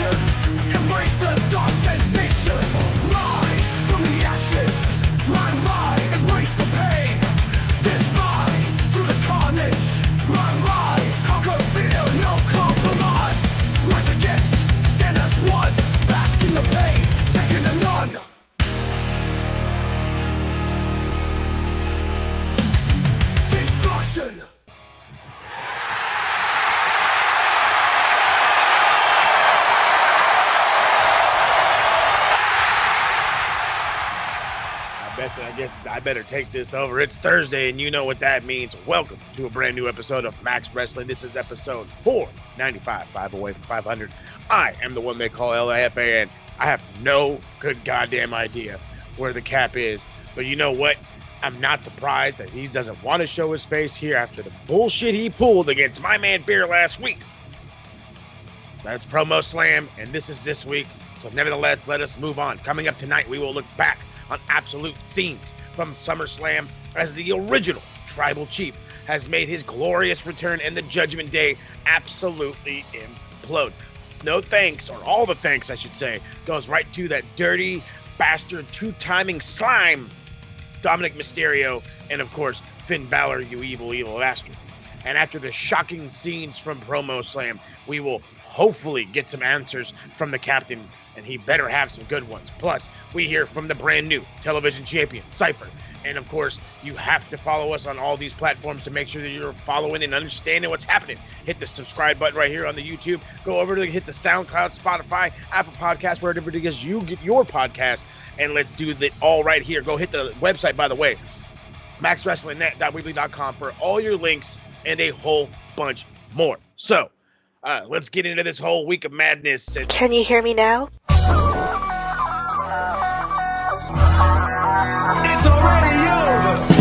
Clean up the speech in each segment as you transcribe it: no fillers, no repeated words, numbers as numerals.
Embrace the dark sensation. Rise from the ashes. Line by, embrace the pain. Despise through the carnage. Rise, conquer fear, no compromise. Rise against, stand as one. Bask in the pain, second to none. Destruction. I guess I better take this over. It's Thursday, and you know what that means. Welcome to a brand new episode of Max Wrestling. This is episode 495, 5 away from 500. I am the one they call LAFA, and I have no good goddamn idea where the cap is. But you know what? I'm not surprised that he doesn't want to show his face here after the bullshit he pulled against my man Beer last week. That's Promo Slam, and this is this week. So nevertheless, let us move on. Coming up tonight, we will look back on absolute scenes from SummerSlam as the original Tribal Chief has made his glorious return and the Judgment Day absolutely implode. No thanks, or all the thanks I should say, goes right to that dirty bastard two-timing slime, Dominik Mysterio, and of course, Finn Balor, you evil, evil bastard. And after the shocking scenes from Promo Slam, we will hopefully get some answers from the captain, and he better have some good ones. Plus, we hear from the brand new television champion, Cypher. And of course, you have to follow us on all these platforms to make sure that you're following and understanding what's happening. Hit the subscribe button right here on the YouTube. Go over to hit the SoundCloud, Spotify, Apple Podcasts, wherever it is you get your podcast. And let's do that all right here. Go hit the website, by the way, maxwrestlingnet.weebly.com for all your links and a whole bunch more. So, let's get into this whole week of madness. Can you hear me now? It's already over.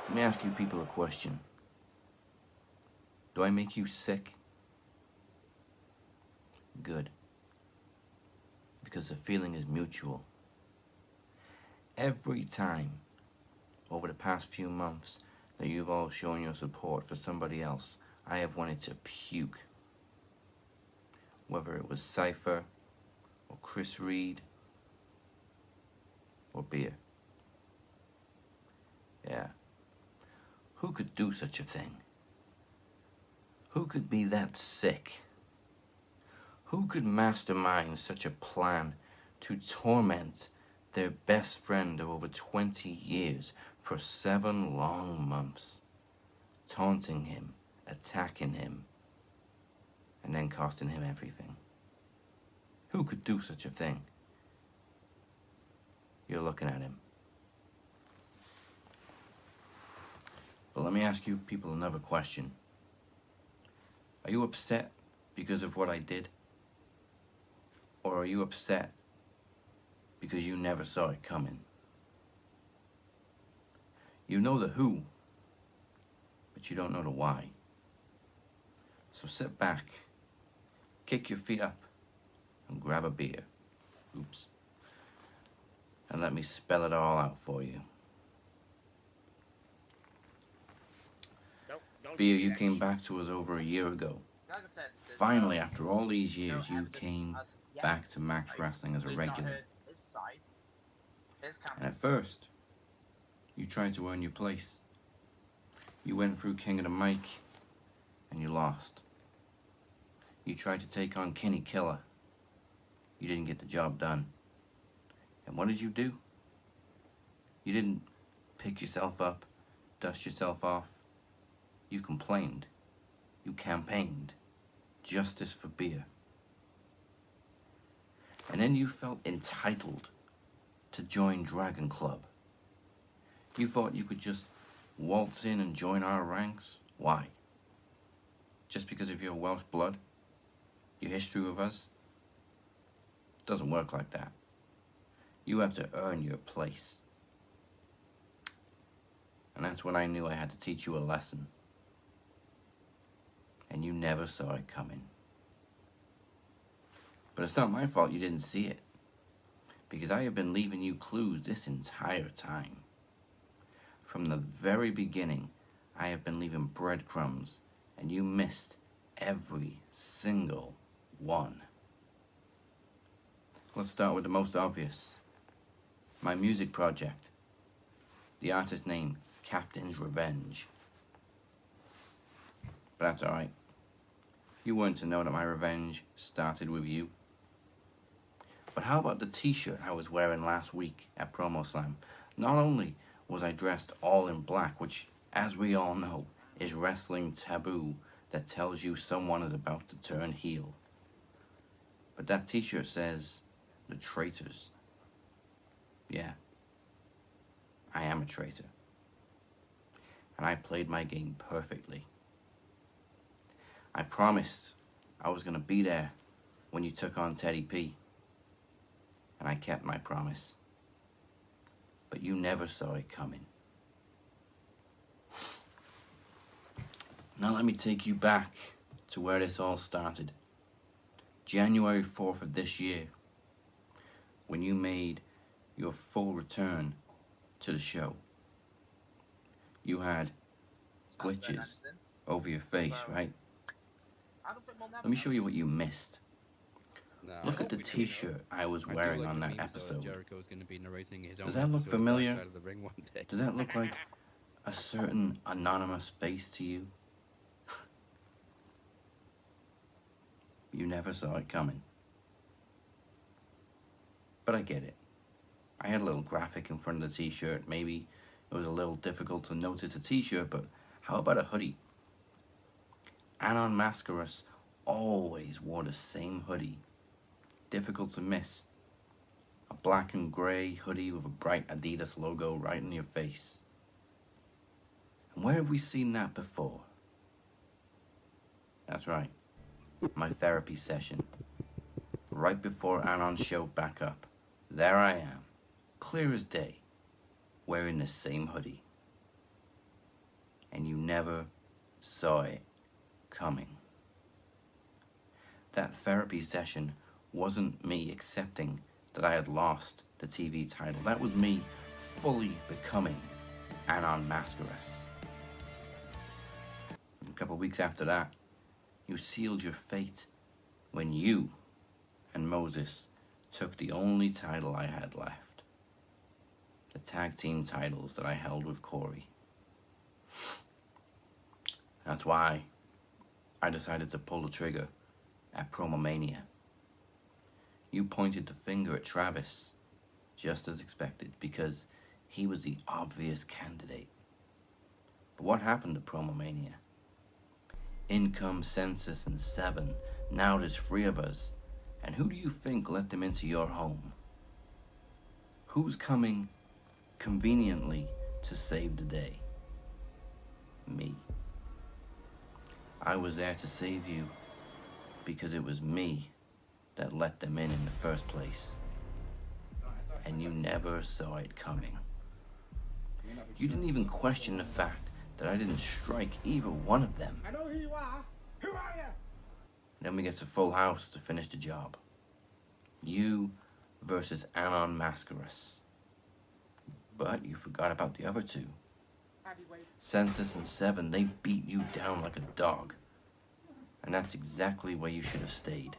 Let me ask you people a question. Do I make you sick? Good. Because the feeling is mutual. Every time over the past few months that you've all shown your support for somebody else, I have wanted to puke. Whether it was Cypher, or Chris Reed, or Beer. Yeah. Who could do such a thing? Who could be that sick? Who could mastermind such a plan to torment their best friend of over 20 years for 7 long months, taunting him, attacking him, and then costing him everything? Who could do such a thing? You're looking at him. But let me ask you people another question. Are you upset because of what I did? Or are you upset because you never saw it coming? You know the who, but you don't know the why. So sit back, kick your feet up, and grab a beer. Oops. And let me spell it all out for you. Beer, you came back to us over a year ago. Finally, after all these years, you came back to Max Wrestling as a regular. And at first, you tried to earn your place. You went through King of the Mic, and you lost. You tried to take on Kenny Killer. You didn't get the job done. And what did you do? You didn't pick yourself up dust yourself off. You complained. You campaigned. Justice for beer. And then you felt entitled to join Dragon Club. You thought you could just waltz in and join our ranks? Why? Just because of your Welsh blood? Your history with us? It doesn't work like that. You have to earn your place. And that's when I knew I had to teach you a lesson. And you never saw it coming. But it's not my fault you didn't see it. Because I have been leaving you clues this entire time. From the very beginning, I have been leaving breadcrumbs, and you missed every single one. Let's start with the most obvious. My music project. The artist name, Captain's Revenge. But that's alright. You weren't to know that my revenge started with you. But how about the t-shirt I was wearing last week at SummerSlam? Not only was I dressed all in black, which, as we all know, is wrestling taboo that tells you someone is about to turn heel. But that t-shirt says, the traitors. Yeah, I am a traitor. And I played my game perfectly. I promised I was going to be there when you took on Teddy P. And I kept my promise. But you never saw it coming. Now let me take you back to where this all started. January 4th of this year, when you made your full return to the show. You had glitches over your face, right? Let me show you what you missed. Look at the t-shirt I was wearing on that episode. Does that look familiar? Does that look like a certain anonymous face to you? You never saw it coming. But I get it. I had a little graphic in front of the t-shirt. Maybe it was a little difficult to notice a t-shirt, but how about a hoodie? Anon Mascaras always wore the same hoodie. Difficult to miss. A black and grey hoodie with a bright Adidas logo right in your face. And where have we seen that before? That's right. My therapy session. Right before Anon's show back up. There I am. Clear as day. Wearing the same hoodie. And you never saw it coming. That therapy session wasn't me accepting that I had lost the TV title. That was me fully becoming Anon Mascaras. A couple of weeks after that, you sealed your fate when you and Moses took the only title I had left. The tag team titles that I held with Corey. That's why I decided to pull the trigger at Promomania. You pointed the finger at Travis, just as expected, because he was the obvious candidate. But what happened to Promomania? In come Census and Seven. Now there's 3 of us. And who do you think let them into your home? Who's coming conveniently to save the day? Me. I was there to save you because it was me that let them in the first place. And you never saw it coming. You didn't even question the fact that I didn't strike either one of them. I know who you are. Who are you? Then we get to Full House to finish the job. You versus Anon Mascaras. But you forgot about the other 2. Census and Seven, they beat you down like a dog. And that's exactly where you should have stayed.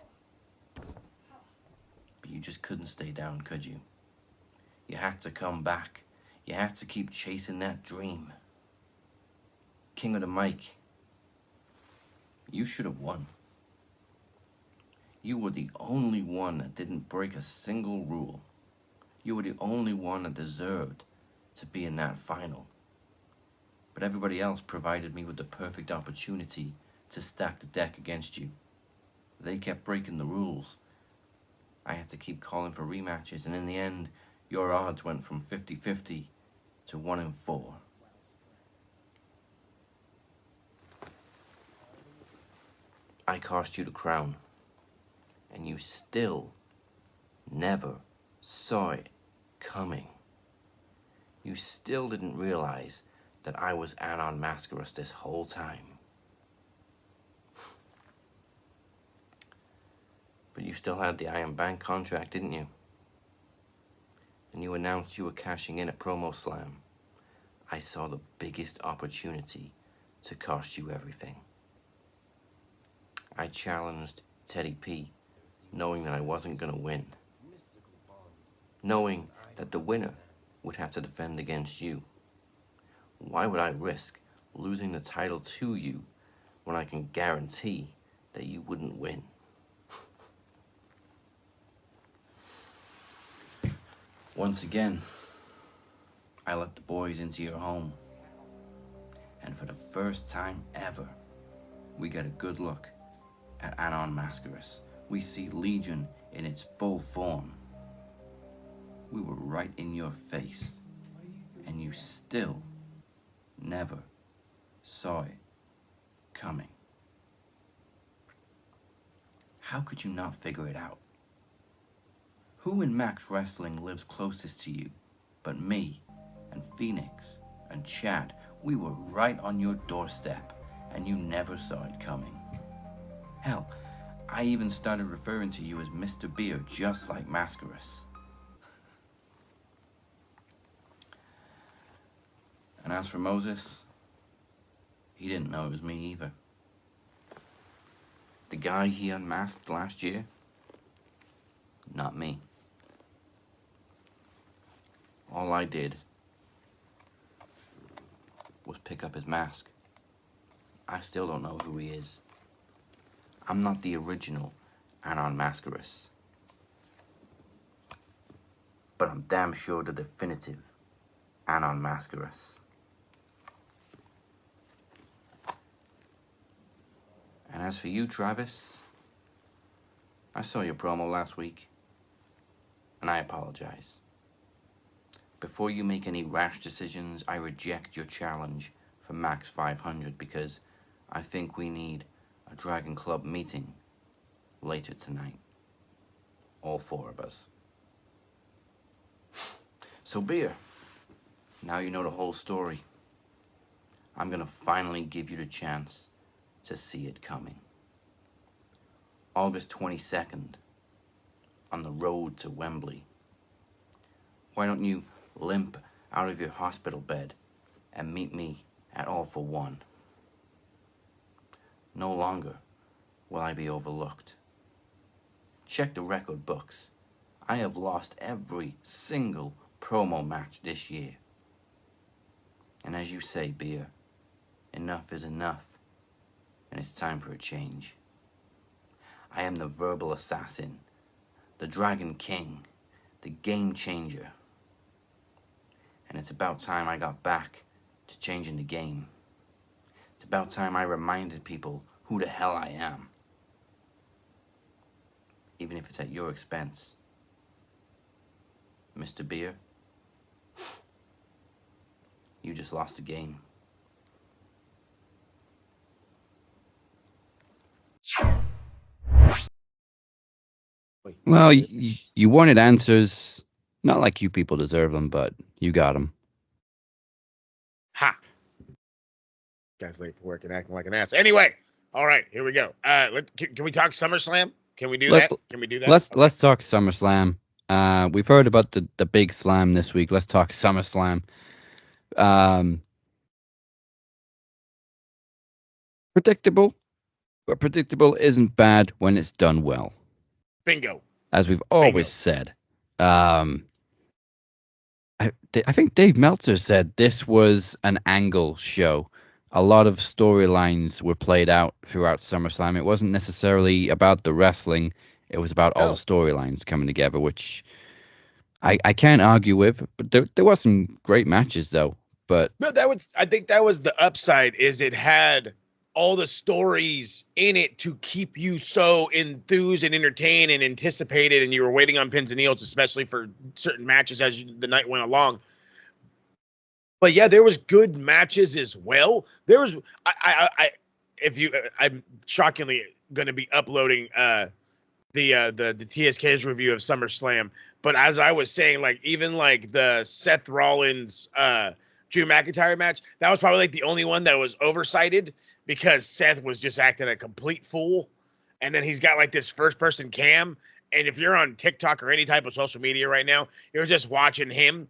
But you just couldn't stay down, could you? You had to come back. You had to keep chasing that dream. King of the Mic. You should have won. You were the only one that didn't break a single rule. You were the only one that deserved to be in that final. but everybody else provided me with the perfect opportunity to stack the deck against you. They kept breaking the rules. I had to keep calling for rematches, and in the end, your odds went from 50-50 to 1 in 4. I cost you the crown, and you still never saw it coming. You still didn't realize that I was Anon Mascaras this whole time. But you still had the Iron Bank contract, didn't you? And you announced you were cashing in at Promo Slam. I saw the biggest opportunity to cost you everything. I challenged Teddy P, knowing that I wasn't going to win. Knowing that the winner would have to defend against you. Why would I risk losing the title to you when I can guarantee that you wouldn't win? Once again, I let the boys into your home. And for the first time ever, we get a good look at Anon Mascaras. We see Legion in its full form. We were right in your face, and you still never saw it coming. How could you not figure it out? Who in Max Wrestling lives closest to you but me and Phoenix and Chad? We were right on your doorstep, and you never saw it coming. Hell, I even started referring to you as Mr. Beer, just like Mascaras. And as for Moses, he didn't know it was me either. The guy he unmasked last year, not me. All I did was pick up his mask. I still don't know who he is. I'm not the original Anon Mascaras. But I'm damn sure the definitive Anon Mascaras. And as for you, Travis, I saw your promo last week, and I apologize. Before you make any rash decisions, I reject your challenge for Max 500 because I think we need a Dragon Club meeting later tonight. All 4 of us. So, Beer, now you know the whole story. I'm gonna finally give you the chance to see it coming. August 22nd, on the road to Wembley. Why don't you limp out of your hospital bed and meet me at All for One? No longer will I be overlooked. Check the record books. I have lost every single promo match this year. And as you say, Beer, enough is enough, and it's time for a change. I am the verbal assassin, the Dragon King, the game changer. And it's about time I got back to changing the game. It's about time I reminded people who the hell I am. Even if it's at your expense. Mr. Beer, you just lost the game. Well, you wanted answers. Not like you people deserve them, but you got them. Ha! Guys late for work and acting like an ass. Anyway, all right, here we go. Can we talk SummerSlam? Can we do that? Can we do that? Let's talk SummerSlam. We've heard about the big slam this week. Let's talk SummerSlam. Predictable, but predictable isn't bad when it's done well. Bingo. As we've always said. I think Dave Meltzer said this was an angle show. A lot of storylines were played out throughout SummerSlam. It wasn't necessarily about the wrestling. It was about all the storylines coming together, which I can't argue with. But there were some great matches, though. But No, I think that was the upside. Is it had all the stories in it to keep you so enthused and entertained and anticipated, and you were waiting on pins and needles, especially for certain matches as the night went along. But yeah, there was good matches as well. There was I'm shockingly going to be uploading the TSK's review of SummerSlam. But as I was saying, like even like the Seth Rollins Drew McIntyre match, that was probably like the only one that was oversighted because Seth was just acting a complete fool. And then he's got like this first person cam. And if you're on TikTok or any type of social media right now, you're just watching him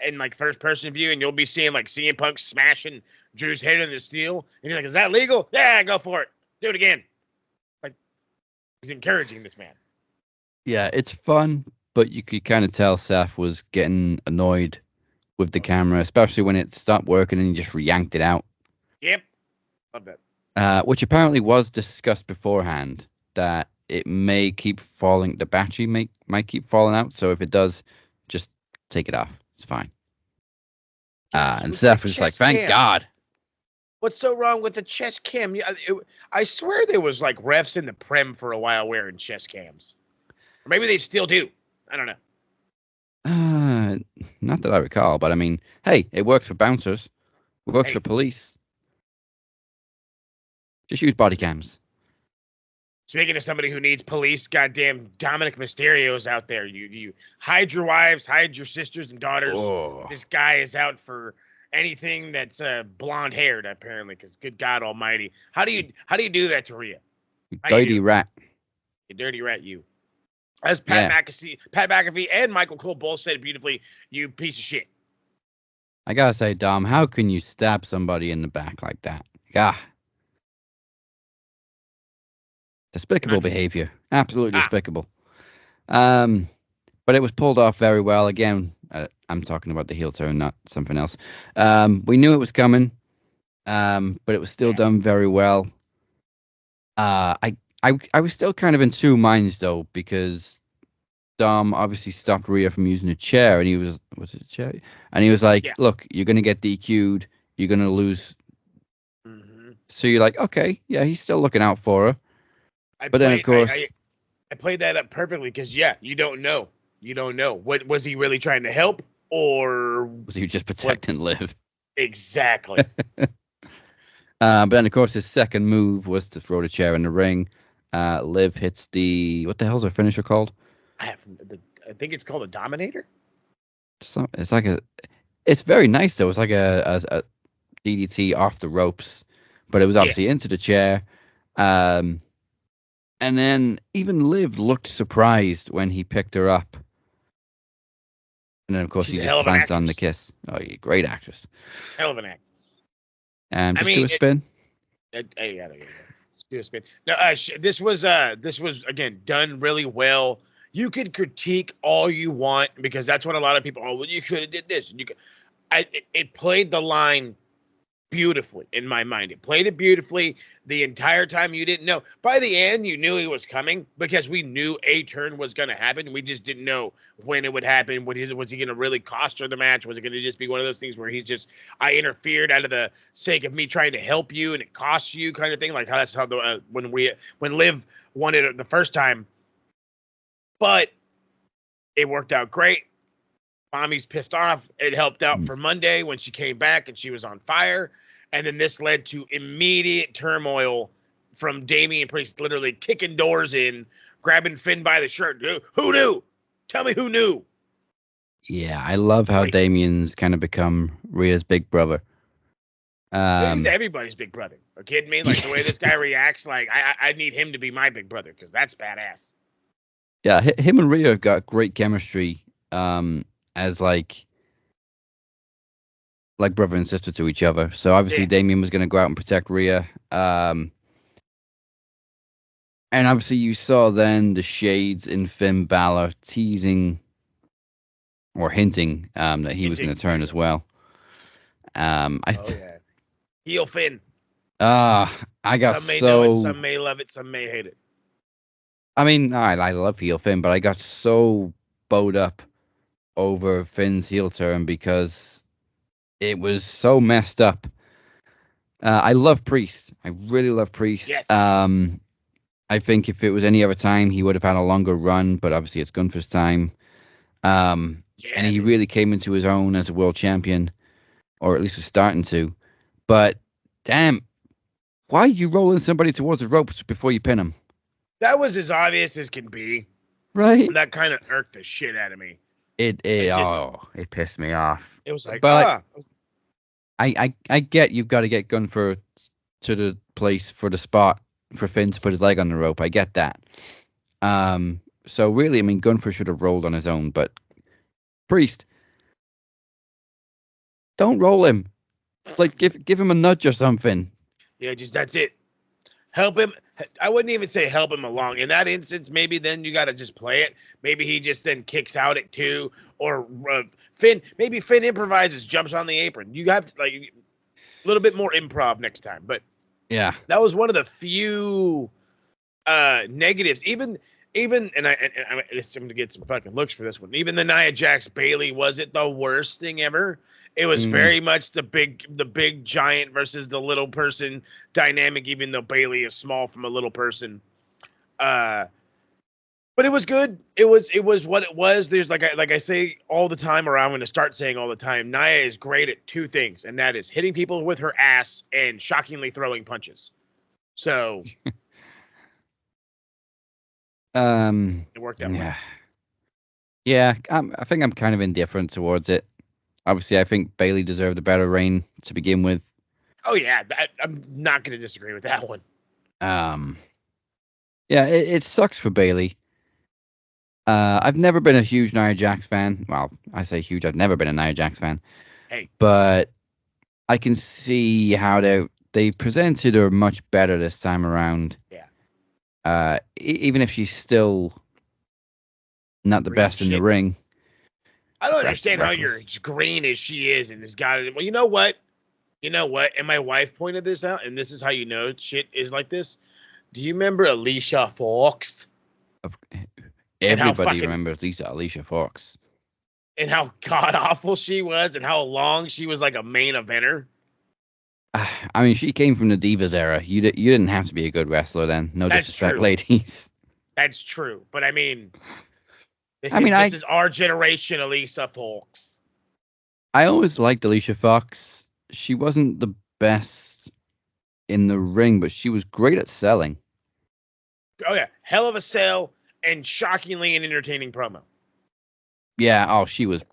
in like first person view, and you'll be seeing like CM Punk smashing Drew's head in the steel. And you're like, is that legal? Yeah, go for it. Do it again. Like he's encouraging this man. yeah, it's fun, but you could kind of tell Seth was getting annoyed with the camera, especially when it stopped working and he just yanked it out. Yep. Love that. Which apparently was discussed beforehand, that it may keep falling, the battery might keep falling out. So if it does, just take it off. It's fine. And Seth was like, thank God. What's so wrong with the chest cam? I swear there was like refs in the Prem for a while wearing chest cams. Or maybe they still do. I don't know. Not that I recall, but I mean, hey, it works for bouncers. It works for police. Just use body cams. Speaking of somebody who needs police, goddamn Dominik Mysterio's out there. You hide your wives, hide your sisters and daughters. Oh. This guy is out for anything that's blonde haired, apparently, because good God Almighty, how do you do that to RHEA? You dirty rat. You dirty rat, you. As Pat McAfee and Michael Cole both said beautifully, you piece of shit. I gotta say, Dom, how can you stab somebody in the back like that? Ah. Despicable behavior. Absolutely despicable. But it was pulled off very well. Again, I'm talking about the heel turn, not something else. We knew it was coming, but it was still done very well. I was still kind of in two minds, though, because Dom obviously stopped RHEA from using a chair, and was it a chair? And he was like, look, you're going to get DQ'd. You're going to lose. Mm-hmm. So you're like, okay, yeah, he's still looking out for her. Then, of course, I played that up perfectly because, you don't know. You don't know. What was he really trying to help, or was he just protecting Liv? Exactly. But then, of course, his second move was to throw the chair in the ring. Liv hits what the hell's her finisher called? I think it's called a Dominator. It's like it's very nice though. It's like a DDT off the ropes, but it was obviously into the chair. And then even Liv looked surprised when he picked her up. And then, of course, he just plants on the kiss. Oh, yeah, great actress. Hell of an act. Just do a spin. Yeah, do a spin. No, this was again done really well. You could critique all you want because that's what a lot of people. Oh, well, you could have did this. And it played the line beautifully in my mind. It played it beautifully the entire time. You didn't know. By the end, you knew he was coming because we knew a turn was going to happen. We just didn't know when it would happen. Was he going to really cost her the match? Was it going to just be one of those things where he's just, I interfered out of the sake of me trying to help you and it costs you kind of thing? Like that's how when Liv won it the first time. But it worked out great. Mommy's pissed off. It helped out for Monday when she came back and she was on fire. And then this led to immediate turmoil from Damian Priest literally kicking doors in, grabbing Finn by the shirt. Who knew? Tell me who knew. Yeah, I love how Damian's kind of become Rhea's big brother. This is everybody's big brother. Are you kidding me? Like the way this guy reacts, like I need him to be my big brother because that's badass. Yeah, him and Rhea got great chemistry as like brother and sister to each other. So obviously Damian was going to go out and protect Rhea. And obviously you saw then the shades in Finn Balor teasing or hinting that he was going to turn as well. Heel Finn. I got some may know it, some may love it, some may hate it. I mean, I love heel Finn, but I got so bowed up over Finn's heel turn because It was so messed up. I love Priest. I really love Priest. Yes. I think if it was any other time, he would have had a longer run, but obviously it's Gunther's time. And Yeah, he it really is. came into his own as a world champion, or at least was starting to. But damn, why are you rolling somebody towards the ropes before you pin him? That was as obvious as can be. Right? That kind of irked the shit out of me. It it pissed me off. It was like, But I get you've got to get Gunther to the place for the spot for Finn to put his leg on the rope. I get that. So really, I mean, Gunther should have rolled on his own, but Priest, don't roll him. Like, give him a nudge or something. yeah, just that's it. Help him. I wouldn't even say help him along. In that instance, maybe then you got to just play it. Maybe he just then kicks out at 2, or maybe Finn improvises, jumps on the apron. You have to, like, a little bit more improv next time. But Yeah. that was one of the few negatives. Even and I'm gonna get some fucking looks for this one. Even the Nia Jax Bailey wasn't the worst thing ever. It was very much the big giant versus the little person dynamic, even though Bailey is small from a little person. But it was good. It was what it was. There's like I say all the time, or I'm going to start saying all the time. Nia is great at 2 things, and that is hitting people with her ass and shockingly throwing punches. So it worked out well. Yeah, I think I'm kind of indifferent towards it. Obviously, I think Bailey deserved a better reign to begin with. Oh yeah, I'm not going to disagree with that one. Yeah, it sucks for Bailey. I've never been a huge Nia Jax fan. Well, I say huge. I've never been a Nia Jax fan. Hey, but I can see how they presented her much better this time around. Yeah. Even if she's still not the Green best in the shit. ring. I don't understand how you're as green as she is and has got it. Well, you know what? And my wife pointed this out, and this is how you know shit is like this. Do you remember Alicia Fox? Everybody remembers Alicia Fox. And how god awful she was, and how long she was like a main eventer. I mean, she came from the Divas era. You didn't have to be a good wrestler then. No disrespect, ladies. That's true, but I mean, this is our generation, Alicia Fox. I always liked Alicia Fox. She wasn't the best in the ring, but she was great at selling. Oh yeah, hell of a sell and shockingly an entertaining promo. Yeah, she was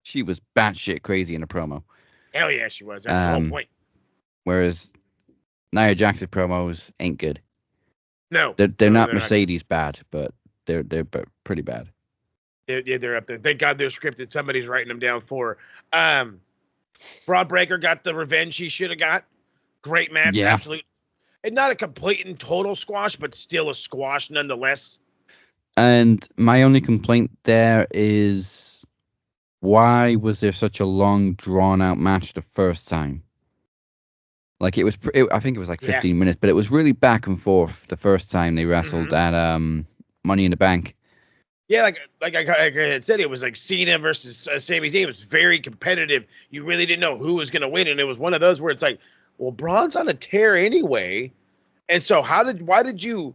batshit crazy in a promo. Hell yeah, she was. That's the whole point. Whereas Nia Jax's promos ain't good. No, they're not Mercedes bad, but they're pretty bad. They're up there. Thank God they're scripted. Somebody's writing them down for. Broad Breaker got the revenge he should have got. Great match, absolute. And not a complete and total squash, but still a squash nonetheless. And my only complaint there is, why was there such a long, drawn-out match the first time? Like, I think it was like 15 minutes, but it was really back and forth the first time they wrestled at Money in the Bank. Yeah, like I had said, it was like Cena versus Sami Zayn. It was very competitive. You really didn't know who was going to win, and it was one of those where it's like, well, Braun's on a tear anyway, and so why did you,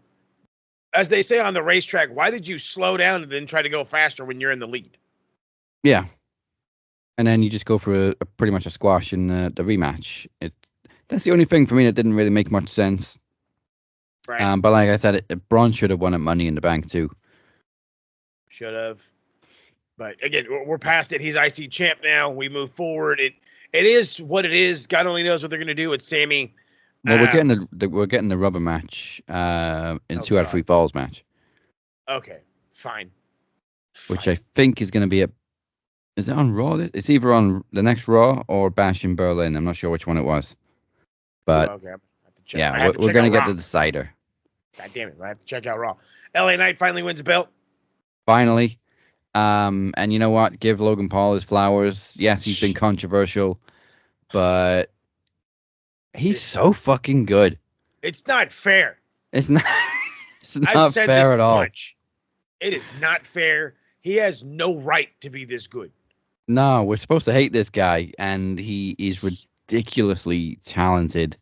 as they say on the racetrack, why did you slow down and then try to go faster when you're in the lead? Yeah, and then you just go for a pretty much a squash in the rematch. That's the only thing for me that didn't really make much sense. Right. But like I said, Braun should have won at Money in the Bank too. Should have. But again, we're past it. He's IC champ now. We move forward. It is what it is. God only knows what they're going to do with Sammy. Well, we're getting the rubber match in 2 out of 3 falls match. Okay, fine. Which I think is going to be is it on Raw? It's either on the next Raw or Bash in Berlin. I'm not sure which one it was. But okay, I have to check. Yeah, we're going to get the decider. God damn it. I have to check out Raw. LA Knight finally wins the belt. Finally. And you know what? Give Logan Paul his flowers. Yes, he's been controversial, but he's so fucking good. It's not fair. It's not fair at all. It is not fair. He has no right to be this good. No, we're supposed to hate this guy, and he is ridiculously talented.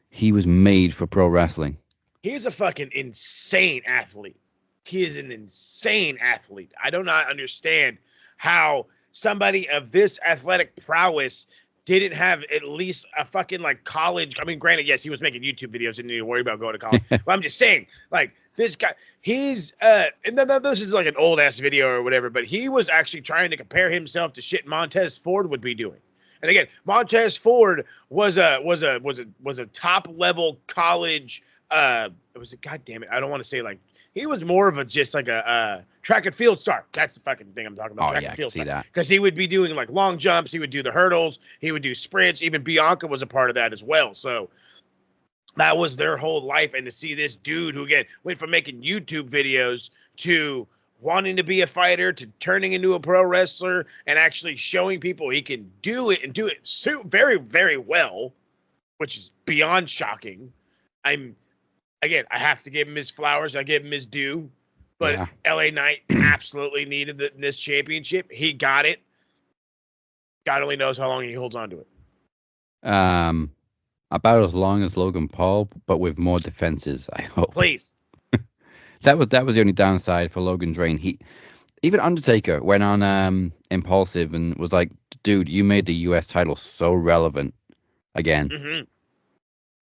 He was made for pro wrestling. He's a fucking insane athlete. He is an insane athlete. I do not understand how somebody of this athletic prowess didn't have at least a fucking like college. I mean, granted, yes, he was making YouTube videos, didn't need to worry about going to college. But I'm just saying, like, this guy, he's and this is like an old ass video or whatever, but he was actually trying to compare himself to shit Montez Ford would be doing. And again, Montez Ford was a top level college it was a goddamn it. I don't want to say like he was more of a just like a track and field star. That's the fucking thing I'm talking about. Oh Track yeah, and I field can see that. because he would be doing like long jumps, he would do the hurdles, he would do sprints. Even Bianca was a part of that as well. So that was their whole life. And to see this dude who again went from making YouTube videos to wanting to be a fighter to turning into a pro wrestler and actually showing people he can do it and do it so very, very well, which is beyond shocking. I'm again, I have to give him his flowers. I give him his due. But Yeah. LA Knight absolutely needed this championship. He got it. God only knows how long he holds on to it. About as long as Logan Paul, but with more defenses, I hope. Please. That was the only downside for Logan's reign. Even Undertaker went on Impulsive and was like, dude, you made the US title so relevant again.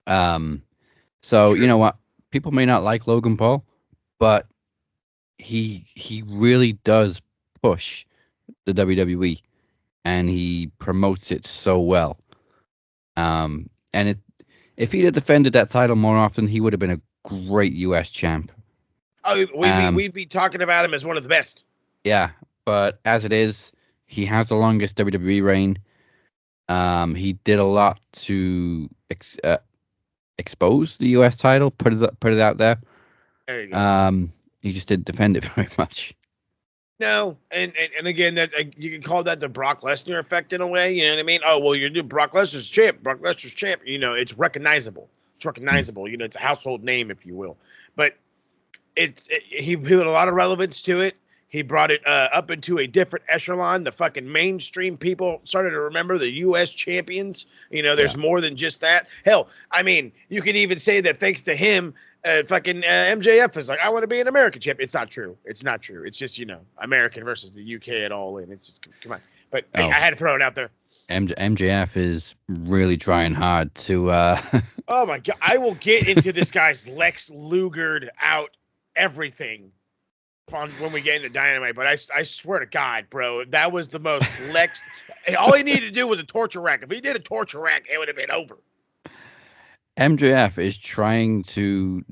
Mm-hmm. So True. you know what? People may not like Logan Paul, but he really does push the WWE and he promotes it so well. And if he'd have defended that title more often, he would have been a great US champ. Oh, we'd be talking about him as one of the best. Yeah, but as it is, he has the longest WWE reign. He did a lot to expose the US title, put it out there. There you go. He just didn't defend it very much. No, and again, that you can call that the Brock Lesnar effect in a way. You know what I mean? Oh well, you're doing Brock Lesnar's champ. Brock Lesnar's champ. You know, it's recognizable. It's recognizable. You know, it's a household name, if you will. But he put a lot of relevance to it. He brought it up into a different echelon. The fucking mainstream people started to remember the U.S. champions. You know, there's more than just that. Hell, I mean, you could even say that thanks to him, MJF is like, I want to be an American champ. It's not true. It's not true. It's just, you know, American versus the UK at all. And it's just, come on. But I had to throw it out there. MJF is really trying hard to. Oh my God. I will get into this guy's Lex Lugered out everything when we get into Dynamite. But I swear to God, bro, that was the most Lex. All he needed to do was a torture rack. If he did a torture rack, it would have been over. MJF is trying to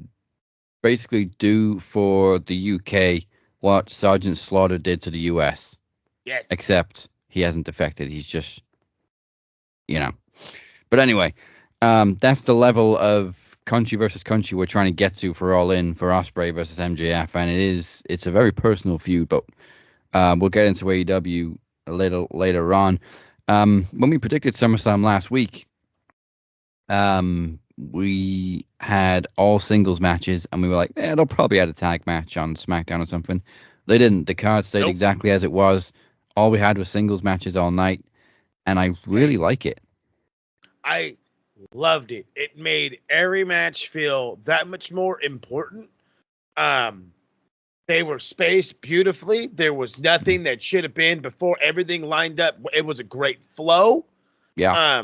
basically do for the UK what Sergeant Slaughter did to the US. Yes. Except he hasn't defected. He's just, you know. But anyway, that's the level of country versus country we're trying to get to for All In for Ospreay versus MJF, and it's a very personal feud. But we'll get into AEW a little later on. When we predicted SummerSlam last week, we had all singles matches, and we were like, they'll probably add a tag match on SmackDown or something. They didn't. The card stayed exactly as it was. All we had was singles matches all night, and I really like it. I loved it. It made every match feel that much more important. They were spaced beautifully. There was nothing that should have been before. Everything lined up. It was a great flow. Yeah.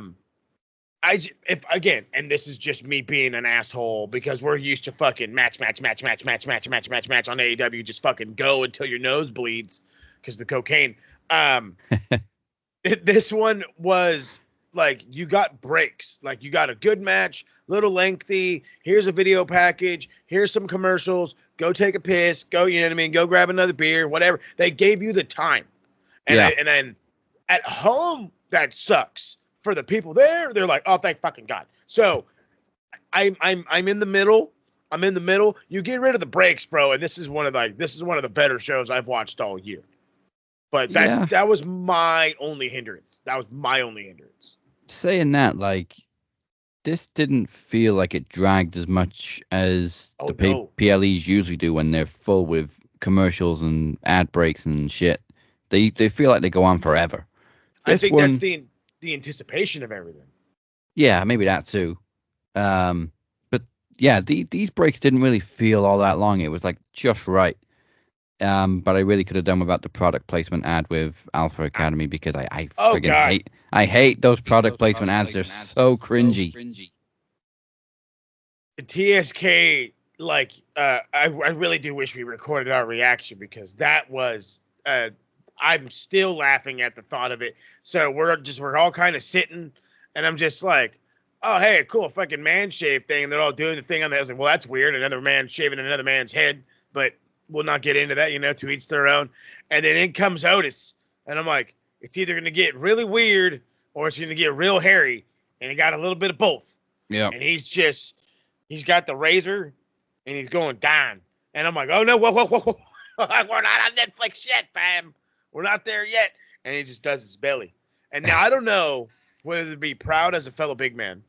If again, and this is just me being an asshole because we're used to fucking match on AEW, just fucking go until your nose bleeds because the cocaine. This one was like you got breaks, like you got a good match, little lengthy. Here's a video package. Here's some commercials. Go take a piss. Go, you know what I mean? Go grab another beer, whatever. They gave you the time, and and then at home that sucks. For the people there, they're like, oh, thank fucking God. So I'm in the middle. I'm in the middle. You get rid of the breaks, bro, and this is one of the better shows I've watched all year. But that was my only hindrance. Saying that, like, this didn't feel like it dragged as much as PLEs usually do when they're full with commercials and ad breaks and shit. They feel like they go on forever. I This think one, that's the anticipation of everything. yeah, maybe that too. But yeah, these breaks didn't really feel all that long. It was like just right. But I really could have done without the product placement ad with Alpha Academy because I Oh friggin' God, hate those product placement ads. They're so cringy. the TSK, like, I really do wish we recorded our reaction because that was, I'm still laughing at the thought of it. So we're all kind of sitting, and I'm just like, oh hey, cool fucking man shave thing. And they're all doing the thing on the. I was like, well, that's weird. Another man shaving another man's head, but we'll not get into that. To each their own. And then in comes Otis, and I'm like, it's either gonna get really weird or it's gonna get real hairy, and he got a little bit of both. Yeah. And he's got the razor and he's going down. And I'm like, oh no, whoa. We're not on Netflix yet, fam. We're not there yet. And he just does his belly. And now I don't know whether to be proud as a fellow big man,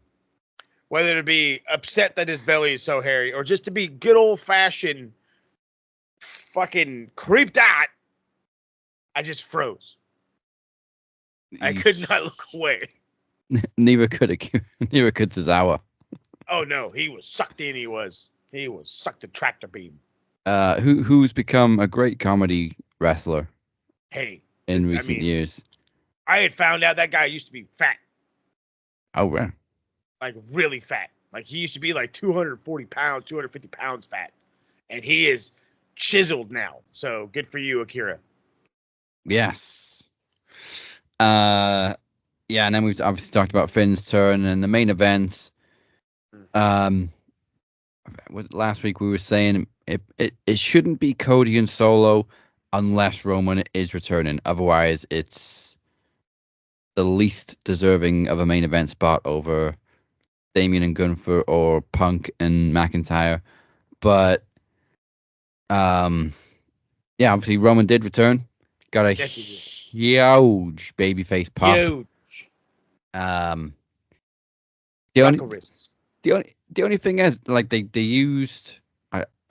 whether to be upset that his belly is so hairy, or just to be good old fashioned fucking creeped out. I just froze. I could not look away. Neither could Tozawa. Oh no, he was sucked in. He was sucked a tractor beam. Who's become a great comedy wrestler Hey, in recent years. I had found out that guy used to be fat, Oh, right. like really fat. Like he used to be like 240 pounds, 250 pounds fat, and he is chiseled now. So good for you, Akira. Yes. Yeah, and then we've obviously talked about Finn's turn and the main events. Last week we were saying it shouldn't be Cody and Solo unless Roman is returning. Otherwise, it's the least deserving of a main event spot over Damian and Gunther or Punk and McIntyre. But yeah, obviously Roman did return. Got a huge babyface pop. Huge. The only thing is, like they used,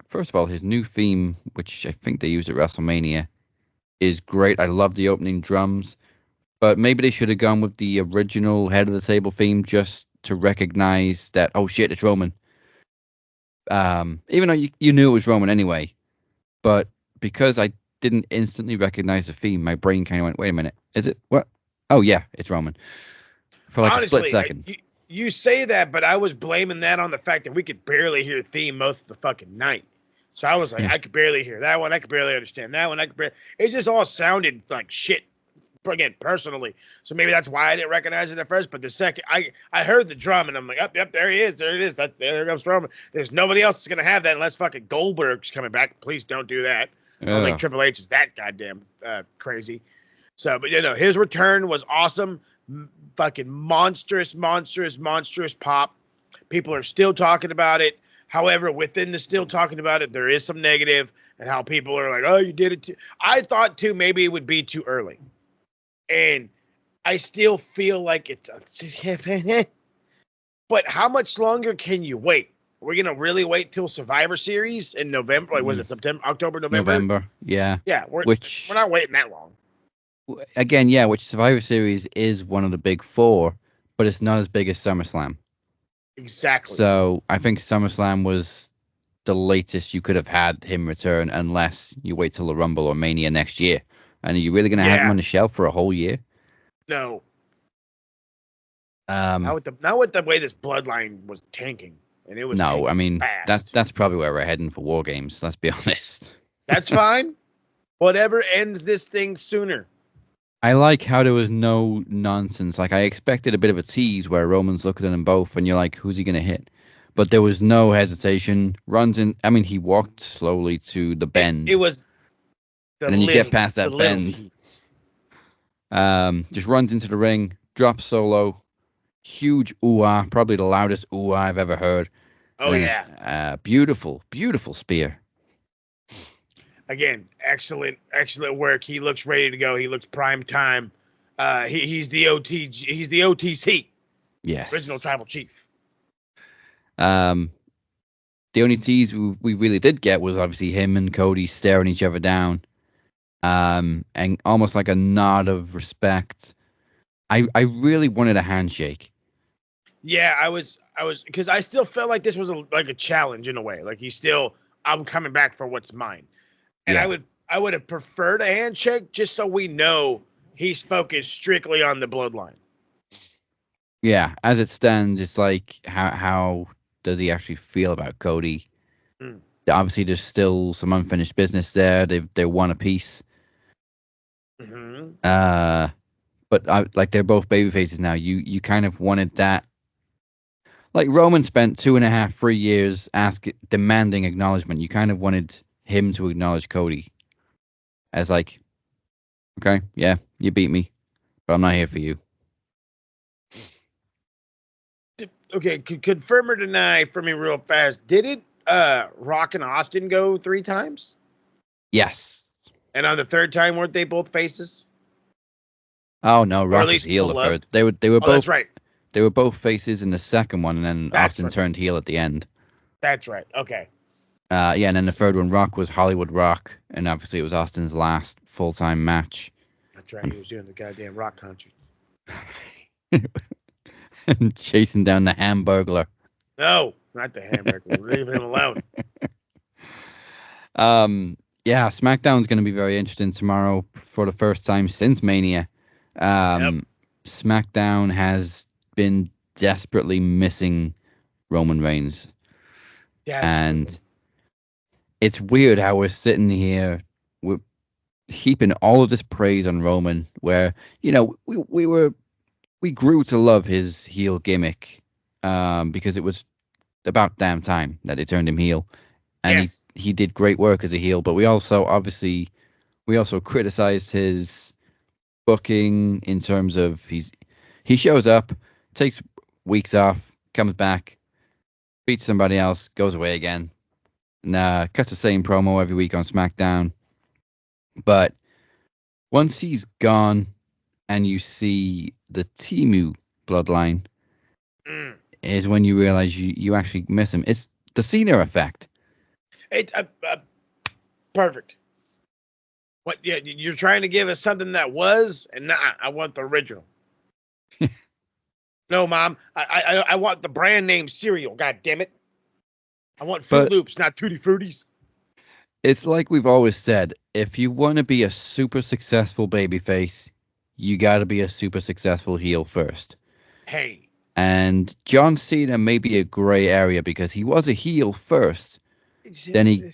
first of all, his new theme, which I think they used at WrestleMania, is great. I love the opening drums, but maybe they should have gone with the original Head of the Table theme just to recognize that, oh shit, it's Roman. Even though you knew it was Roman anyway, but because I didn't instantly recognize the theme, my brain kind of went, wait a minute, is it what? Oh yeah, it's Roman. For like Honestly, a split second. You say that, but I was blaming that on the fact that we could barely hear the theme most of the fucking night. So I was like, I could barely hear that one. I could barely understand that one. It just all sounded like shit, again, personally. So maybe that's why I didn't recognize it at first. But the second I heard the drum and I'm like, yep, there he is. There it is. There comes Roman. There's nobody else that's going to have that unless fucking Goldberg's coming back. Please don't do that. I don't think Triple H is that goddamn crazy. So, but his return was awesome. Fucking monstrous pop. People are still talking about it. However, within the still talking about it, there is some negative and how people are like, oh, you did it too. I thought too, maybe it would be too early. And I still feel like it's but how much longer can you wait? We're going to really wait till Survivor Series in November. Like, was it September, October, November? Yeah. Yeah. We're not waiting that long. Again, yeah, which Survivor Series is one of the big four, but it's not as big as SummerSlam. Exactly. So I think SummerSlam was the latest you could have had him return, unless you wait till the Rumble or Mania next year. And are you really going to have him on the shelf for a whole year? No. Not with the way this bloodline was tanking, and it was. No, I mean fast. that's probably where we're heading for War Games. Let's be honest. That's fine. Whatever ends this thing sooner. I like how there was no nonsense. Like, I expected a bit of a tease where Roman's looking at them both and you're like, who's he going to hit? But there was no hesitation. Runs in. I mean, he walked slowly to the bend. It was. And then you get past that bend. Just runs into the ring, drops Solo. Huge ooh-ah. Probably the loudest ooh-ah I've ever heard. Oh, yeah. Beautiful, beautiful spear. Again, excellent work. He looks ready to go. He looks prime time. He's the OTC. Yes. Original Tribal Chief. The only tease we really did get was obviously him and Cody staring each other down. And almost like a nod of respect I really wanted a handshake. Yeah, I was because I still felt like this was like a challenge in a way. Like I'm coming back for what's mine. And Yeah. I would have preferred a handshake just so we know he's focused strictly on the bloodline. Yeah, as it stands, it's like how does he actually feel about Cody? Mm. Obviously, there's still some unfinished business there. They won a piece. Mm-hmm. But like they're both baby faces now. You kind of wanted that. Like Roman spent 2.5, 3 years demanding acknowledgement. You kind of wanted him to acknowledge Cody as like, okay, yeah, you beat me, but I'm not here for you. Okay, confirm or deny for me real fast. Did it Rock and Austin go 3 times? Yes. And on the third time, weren't they both faces? Oh no, Or at Rock was least heel the third. beloved? They were Oh, that's both right. they were both faces in the second one, and then That's Austin right. turned heel at the end. That's right. Okay. Yeah, and then the third one, Rock was Hollywood Rock, and obviously it was Austin's last full-time match. That's right. He was doing the goddamn rock country. And chasing down the Hamburglar. No, not the hamburger. Leave him alone. Yeah, SmackDown's going to be very interesting tomorrow for the first time since Mania. Yep. SmackDown has been desperately missing Roman Reigns, Desperately. and it's weird how we're sitting here, we're heaping all of this praise on Roman, where we grew to love his heel gimmick, because it was about damn time that they turned him heel, and Yes. he did great work as a heel. But we also criticized his booking in terms of he shows up, takes weeks off, comes back, beats somebody else, goes away again, and cuts the same promo every week on SmackDown. But once he's gone, and you see the Timu bloodline, Mm. is when you realize you actually miss him. It's the Cena effect. It, perfect. What? Yeah, you're trying to give us something that was, and nah, I want the original. No, Mom, I want the brand name cereal. God damn it! I want Fruit But Loops, not Tutti Fruities. it's like we've always said, if you want to be a super successful babyface, you got to be a super successful heel first. Hey, And John Cena may be a gray area because he was a heel first, then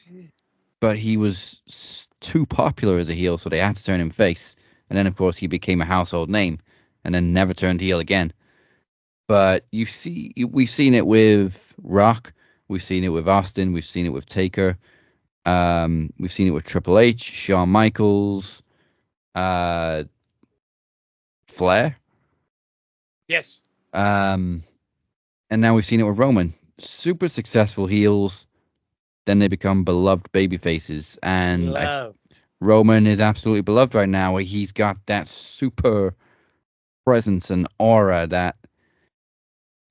but he was too popular as a heel, so they had to turn him face. And then, of course, he became a household name, and then never turned heel again. But we've seen it with Rock, we've seen it with Austin, we've seen it with Taker, we've seen it with Triple H, Shawn Michaels, uh, Flair, yes, and now we've seen it with Roman. Super successful heels, then they become beloved baby faces, and love. Roman is absolutely beloved right now. He's got that super presence and aura that,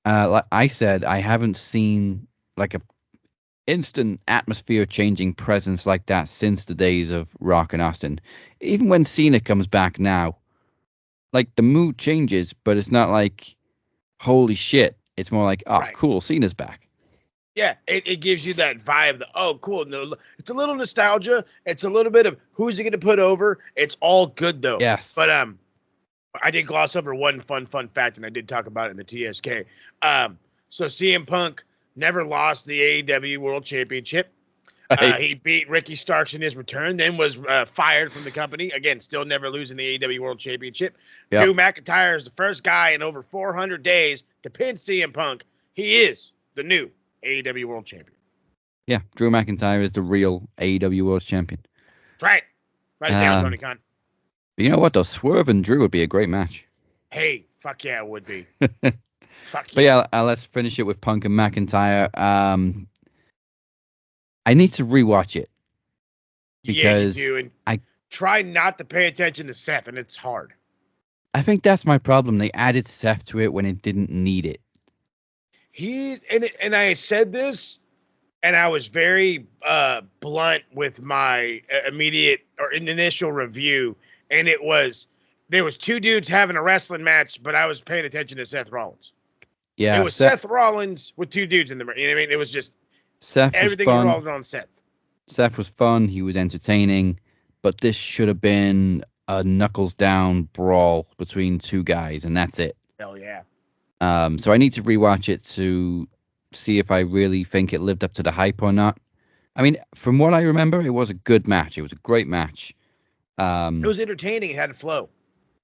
like I said, I haven't seen like a instant atmosphere changing presence like that since the days of Rock and Austin. Even when Cena comes back now, like the mood changes, but it's not like holy shit. It's more like, oh, Right. cool, Cena's back. Yeah, it gives you that vibe. Oh, cool. No, it's a little nostalgia. It's a little bit of who's he going to put over. It's all good though. Yes. But I did gloss over one fun fact, and I did talk about it in the TSK. So CM Punk never lost the AEW World Championship. Right? He beat Ricky Starks in his return, then was fired from the company. Again, still never losing the AEW World Championship. Yep. Drew McIntyre is the first guy in over 400 days to pin CM Punk. He is the new AEW World Champion. Yeah, Drew McIntyre is the real AEW World Champion. That's right. Write it down, Tony Um, Khan. you know what, though? Swerve and Drew would be a great match. Hey, fuck yeah, it would be. Fuck But yeah. yeah, let's finish it with Punk and McIntyre. I need to rewatch it Yeah, you because do. And I try not to pay attention to Seth, and it's hard. I think that's my problem. They added Seth to it when it didn't need it. And I said this, and I was very blunt with my immediate or initial review, and it was there was two dudes having a wrestling match, but I was paying attention to Seth Rollins. Yeah, It was Seth Rollins with two dudes in the ring. You know what I mean? It was just Seth was everything fun. revolved on Seth. Seth was fun. He was entertaining, but this should have been a knuckles down brawl between two guys, and that's it. Hell yeah. So I need to rewatch it to see if I really think it lived up to the hype or not. I mean, from what I remember, it was a good match. It was a great match. It was entertaining. It had flow.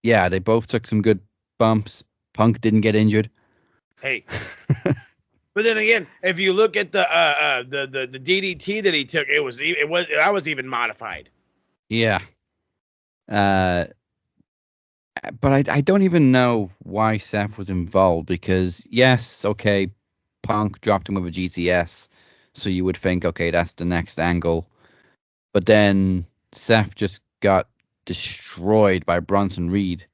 Yeah, they both took some good bumps. Punk didn't get injured. Hey. But then again, if you look at the DDT that he took, I was even modified. Yeah. But I don't even know why Seth was involved because yes, okay, Punk dropped him with a GTS, so you would think, okay, that's the next angle. But then Seth just got destroyed by Bronson Reed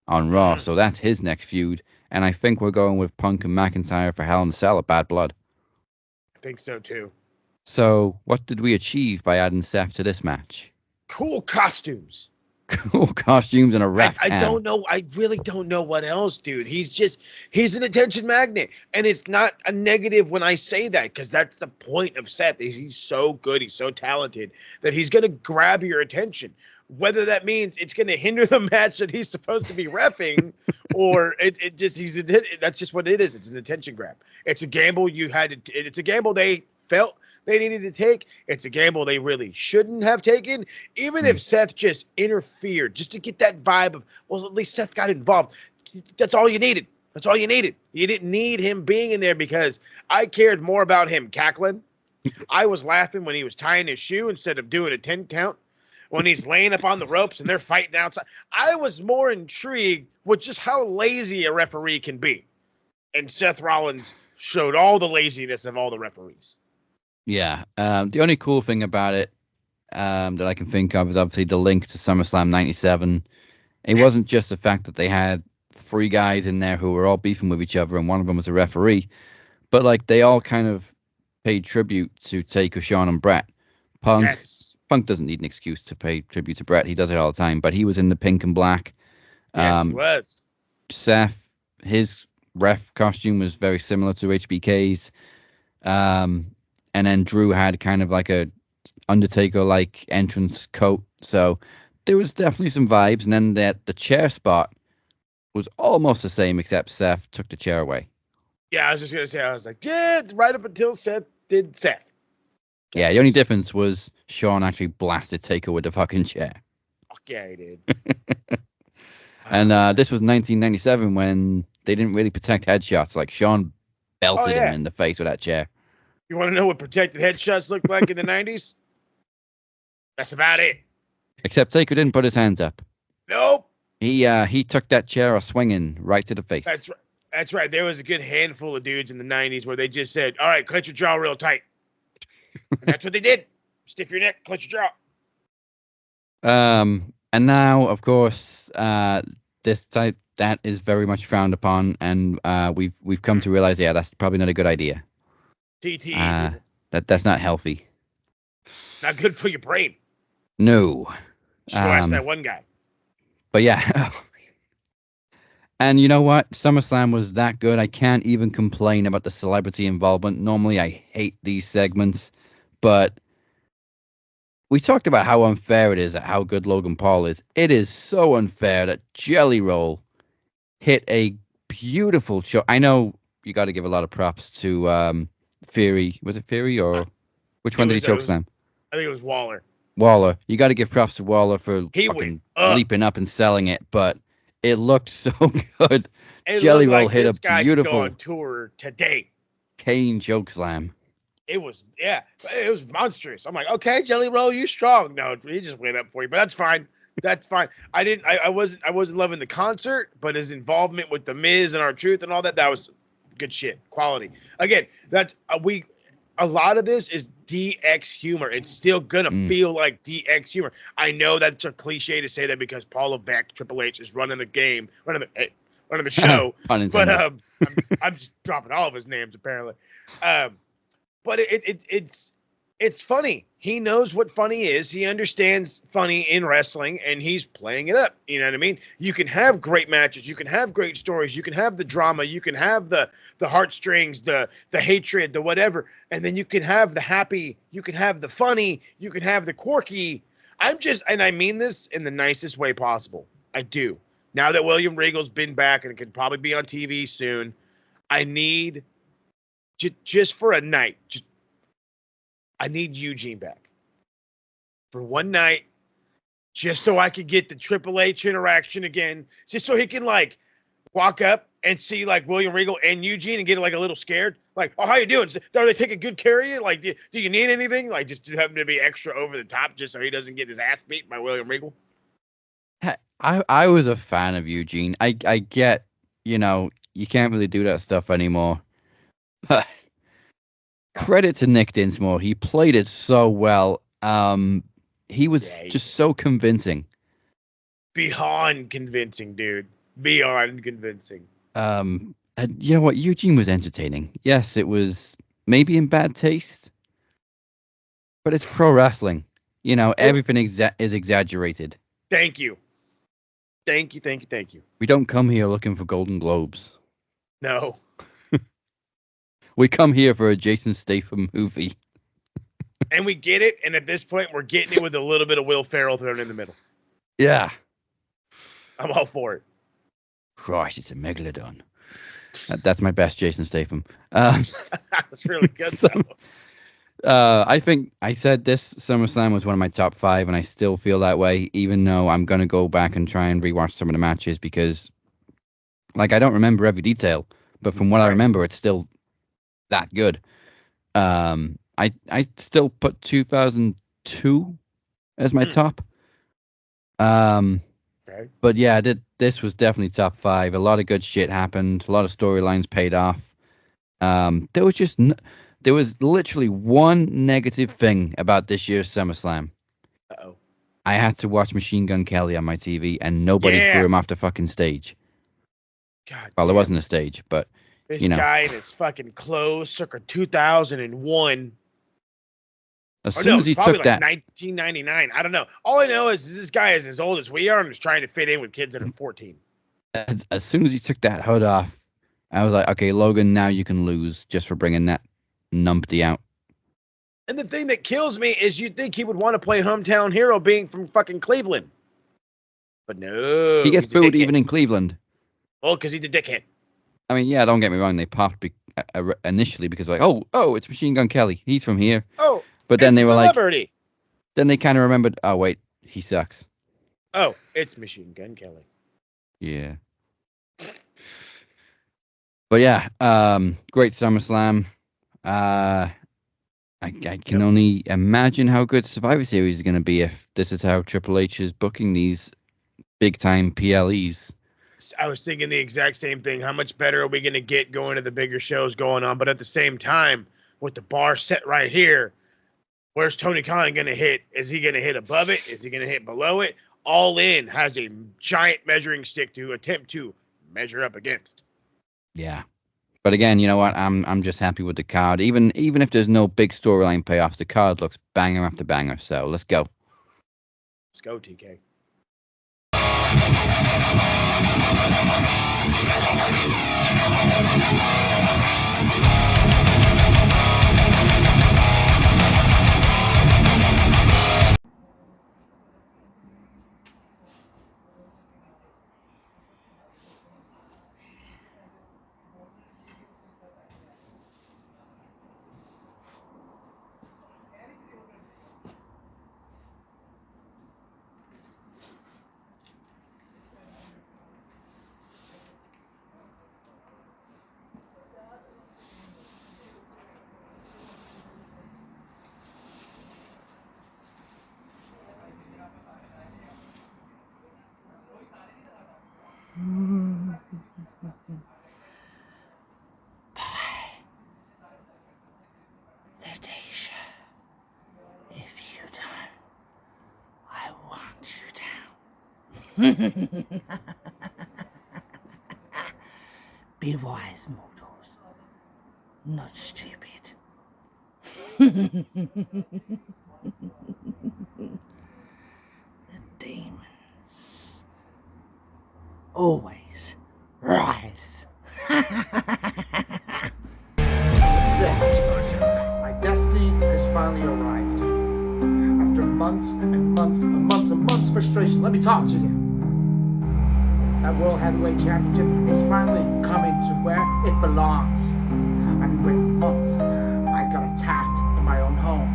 on Raw, so that's his next feud. And I think we're going with Punk and McIntyre for Hell in a Cell at Bad Blood. I think so too. So what did we achieve by adding Seth to this match? Cool costumes. Cool costumes and a ref I cam. don't know. I really don't know what else, dude. He's an attention magnet. And it's not a negative when I say that, because that's the point of Seth. He's so good, he's so talented that he's gonna grab your attention. Whether that means it's gonna hinder the match that he's supposed to be reffing, or that's just what it is. It's an attention grab. It's a gamble it's a gamble they felt they needed to take. It's a gamble they really shouldn't have taken. Even if Seth just interfered, just to get that vibe of, well, at least Seth got involved. That's all you needed. That's all you needed. You didn't need him being in there because I cared more about him cackling. I was laughing when he was tying his shoe instead of doing a 10 count. When he's laying up on the ropes and they're fighting outside. I was more intrigued with just how lazy a referee can be. And Seth Rollins showed all the laziness of all the referees. Yeah. The only cool thing about it that I can think of is obviously the link to SummerSlam 97. It wasn't just the fact that they had three guys in there who were all beefing with each other and one of them was a referee, but like they all kind of paid tribute to Taker, Shawn, and Brett. Punk doesn't need an excuse to pay tribute to Brett. He does it all the time, but he was in the pink and black. Yes, he was. Seth, his ref costume was very similar to HBK's. And then Drew had kind of like a Undertaker-like entrance coat. So there was definitely some vibes. And then the chair spot was almost the same, except Seth took the chair away. Yeah, I was just going to say, I was like, yeah, right up until Seth did Seth. Yeah, the only difference was Shawn actually blasted Taker with the fucking chair. Fuck yeah, he did. And this was 1997 when they didn't really protect headshots. Like Shawn belted him in the face with that chair. You want to know what protected headshots looked like in the 90s? That's about it. Except Taker didn't put his hands up. Nope. He took that chair a swinging right to the face. That's right. That's right. There was a good handful of dudes in the 90s where they just said, all right, clench your jaw real tight. And that's what they did. Stiff your neck, clench your jaw. And now, of course, this type that is very much frowned upon, and we've come to realize, yeah, that's probably not a good idea. TTE. That's not healthy. Not good for your brain. No. Just go ask that one guy. But yeah. And you know what? SummerSlam was that good. I can't even complain about the celebrity involvement. Normally, I hate these segments, but we talked about how unfair it is at how good Logan Paul is. It is so unfair that Jelly Roll hit a beautiful shot. I know you got to give a lot of props to Fury. Was it Fury or which one did he chokeslam? I think it was Waller. Waller. You got to give props to Waller for fucking leaping up and selling it, but it looked so good. Jelly Roll hit a beautiful go on tour today. Kane chokeslam. It was monstrous. I'm like, okay, Jelly Roll, you strong. No, he just went up for you, but that's fine. That's fine. I wasn't loving the concert, but his involvement with the Miz and R-Truth and all that was good shit, quality. Again, that's a lot of this is DX humor. It's still gonna feel like DX humor. I know that's a cliche to say that because Paul Levesque, Triple H, is running the game, running the show. But I'm just dropping all of his names apparently. But it's it's funny. He knows what funny is. He understands funny in wrestling, and he's playing it up. You know what I mean? You can have great matches. You can have great stories. You can have the drama. You can have the heartstrings, the hatred, the whatever, and then you can have the happy. You can have the funny. You can have the quirky. And I mean this in the nicest way possible. I do. Now that William Regal's been back and it could probably be on TV soon, I need just for a night. I need Eugene back for one night, just so I could get the Triple H interaction again, just so he can like walk up and see like William Regal and Eugene and get like a little scared, like, "Oh, how you doing? Are they taking good care of you? Like, do you need anything?" Like, just to have him to be extra over the top, just so he doesn't get his ass beat by William Regal. I was a fan of Eugene. I get, you can't really do that stuff anymore. Credit to Nick Dinsmore. He played it so well. He was just so convincing. Beyond convincing, dude. Beyond convincing. And you know what? Eugene was entertaining. Yes, it was maybe in bad taste, but it's pro wrestling. Everything is exaggerated. Thank you. Thank you. We don't come here looking for Golden Globes. No. We come here for a Jason Statham movie. And we get it, and at this point, we're getting it with a little bit of Will Ferrell thrown in the middle. Yeah. I'm all for it. Christ, it's a megalodon. That's my best Jason Statham. That's really good, I think I said this SummerSlam was one of my top 5, and I still feel that way, even though I'm going to go back and try and rewatch some of the matches because, I don't remember every detail, but from what I remember, it's still that good. I still put 2002 as my top. But yeah, this was definitely top 5. A lot of good shit happened. A lot of storylines paid off. There was literally one negative thing about this year's SummerSlam. Uh-oh. I had to watch Machine Gun Kelly on my TV, and nobody threw him off the fucking stage. God. Well, there wasn't a stage, but this guy in his fucking clothes, circa 2001. As soon as he took that, 1999. I don't know. All I know is this guy is as old as we are and is trying to fit in with kids that are 14. As soon as he took that hood off, I was like, okay, Logan, now you can lose just for bringing that numpty out. And the thing that kills me is you'd think he would want to play hometown hero being from fucking Cleveland. But no. He gets booed even in Cleveland. Well, because he's a dickhead. I mean, yeah, don't get me wrong. They popped initially because like, oh, it's Machine Gun Kelly. He's from here. Oh, but then they were celebrity. Like, then they kind of remembered, oh, wait, he sucks. Oh, it's Machine Gun Kelly. Yeah. But yeah, great SummerSlam. I can only imagine how good Survivor Series is going to be if this is how Triple H is booking these big-time PLEs. I was thinking the exact same thing. How much better are we going to get going to the bigger shows going on? But at the same time, with the bar set right here, where's Tony Khan going to hit? Is he going to hit above it? Is he going to hit below it? All In has a giant measuring stick to attempt to measure up against. Yeah. But again, you know what? I'm just happy with the card. Even if there's no big storyline payoffs, the card looks banger after banger. So let's go. Let's go, TK. Be wise, mortals, not stupid. The demons always rise. This is it. My destiny has finally arrived. After months and months and months and months of frustration, let me talk to you. That World Heavyweight Championship is finally coming to where it belongs. I've been waiting months. I got attacked in my own home.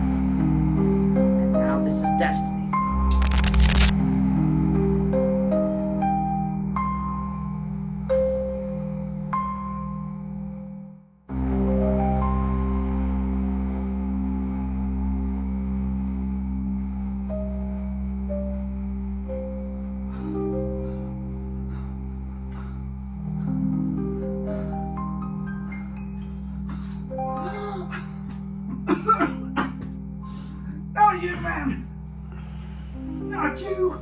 And now this is destiny. Not you, man. Not you.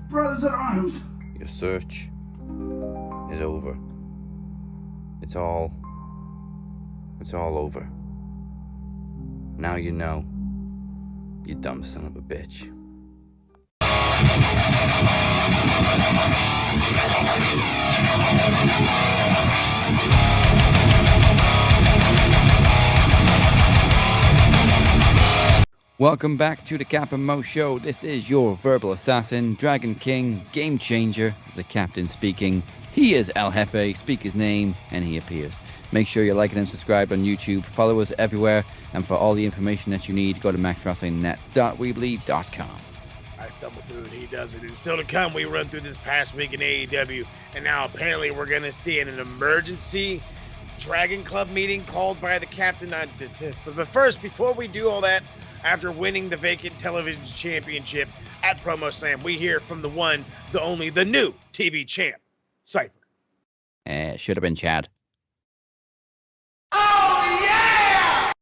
Brothers at arms. Your search is over. It's all over. Now you know, you dumb son of a bitch. Welcome back to the Cap and Mo Show. This is your verbal assassin, Dragon King, Game Changer, the captain speaking. He is El Jefe, speak his name, and he appears. Make sure you're liking and subscribed on YouTube. Follow us everywhere, and for all the information that you need, go to maxwrestlingnet.weebly.com. I stumble through it, he does it. And still to come, we run through this past week in AEW, and now apparently we're going to see an emergency Dragon Club meeting called by the captain. But first, before we do all that, after winning the vacant television championship at SummerSlam, we hear from the one, the only, the new TV champ, Cypher. Should have been Chad. Oh yeah!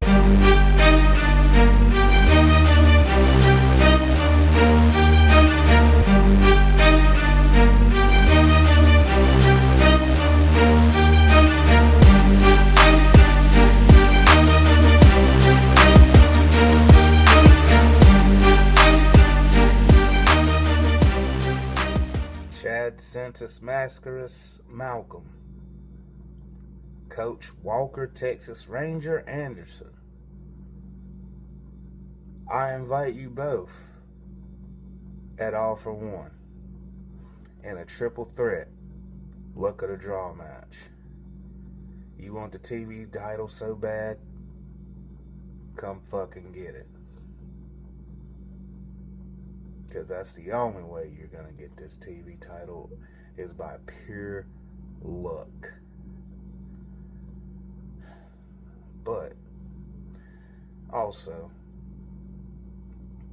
Chad Santos Mascaras Malcolm, Coach Walker Texas Ranger Anderson. I invite you both at All for One in a triple threat luck of the draw match. You want the TV title so bad? Come fucking get it. Because that's the only way you're going to get this TV title is by pure luck. But also,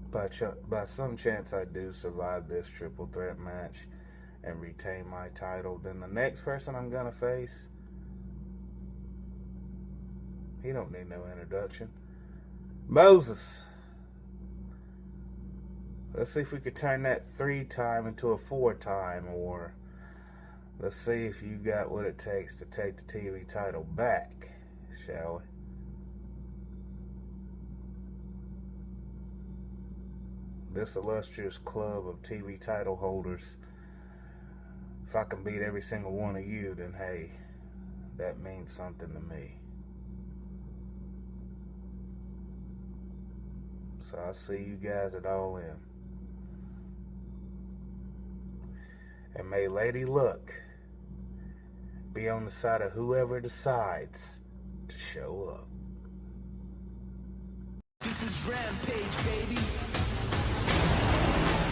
by some chance I do survive this triple threat match and retain my title, then the next person I'm going to face, he don't need no introduction. Moses. Let's see if we could turn that 3-time into a 4-time, or let's see if you got what it takes to take the TV title back, shall we? This illustrious club of TV title holders, if I can beat every single one of you, then hey, that means something to me. So I'll see you guys at All In. And may Lady Luck be on the side of whoever decides to show up. This is Rampage, baby.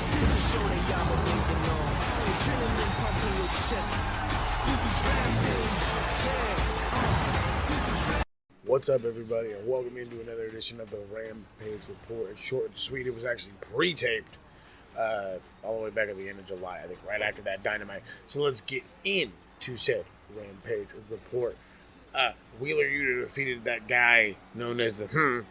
This is show that y'all been waiting on. Adrenaline pumping your chest. This is Rampage, yeah. What's up, everybody, and welcome into another edition of the Rampage Report. It's short and sweet. It was actually pre-taped all the way back at the end of July, I think, right after that Dynamite. So let's get into said Rampage Report. Wheeler Yuta defeated that guy known as the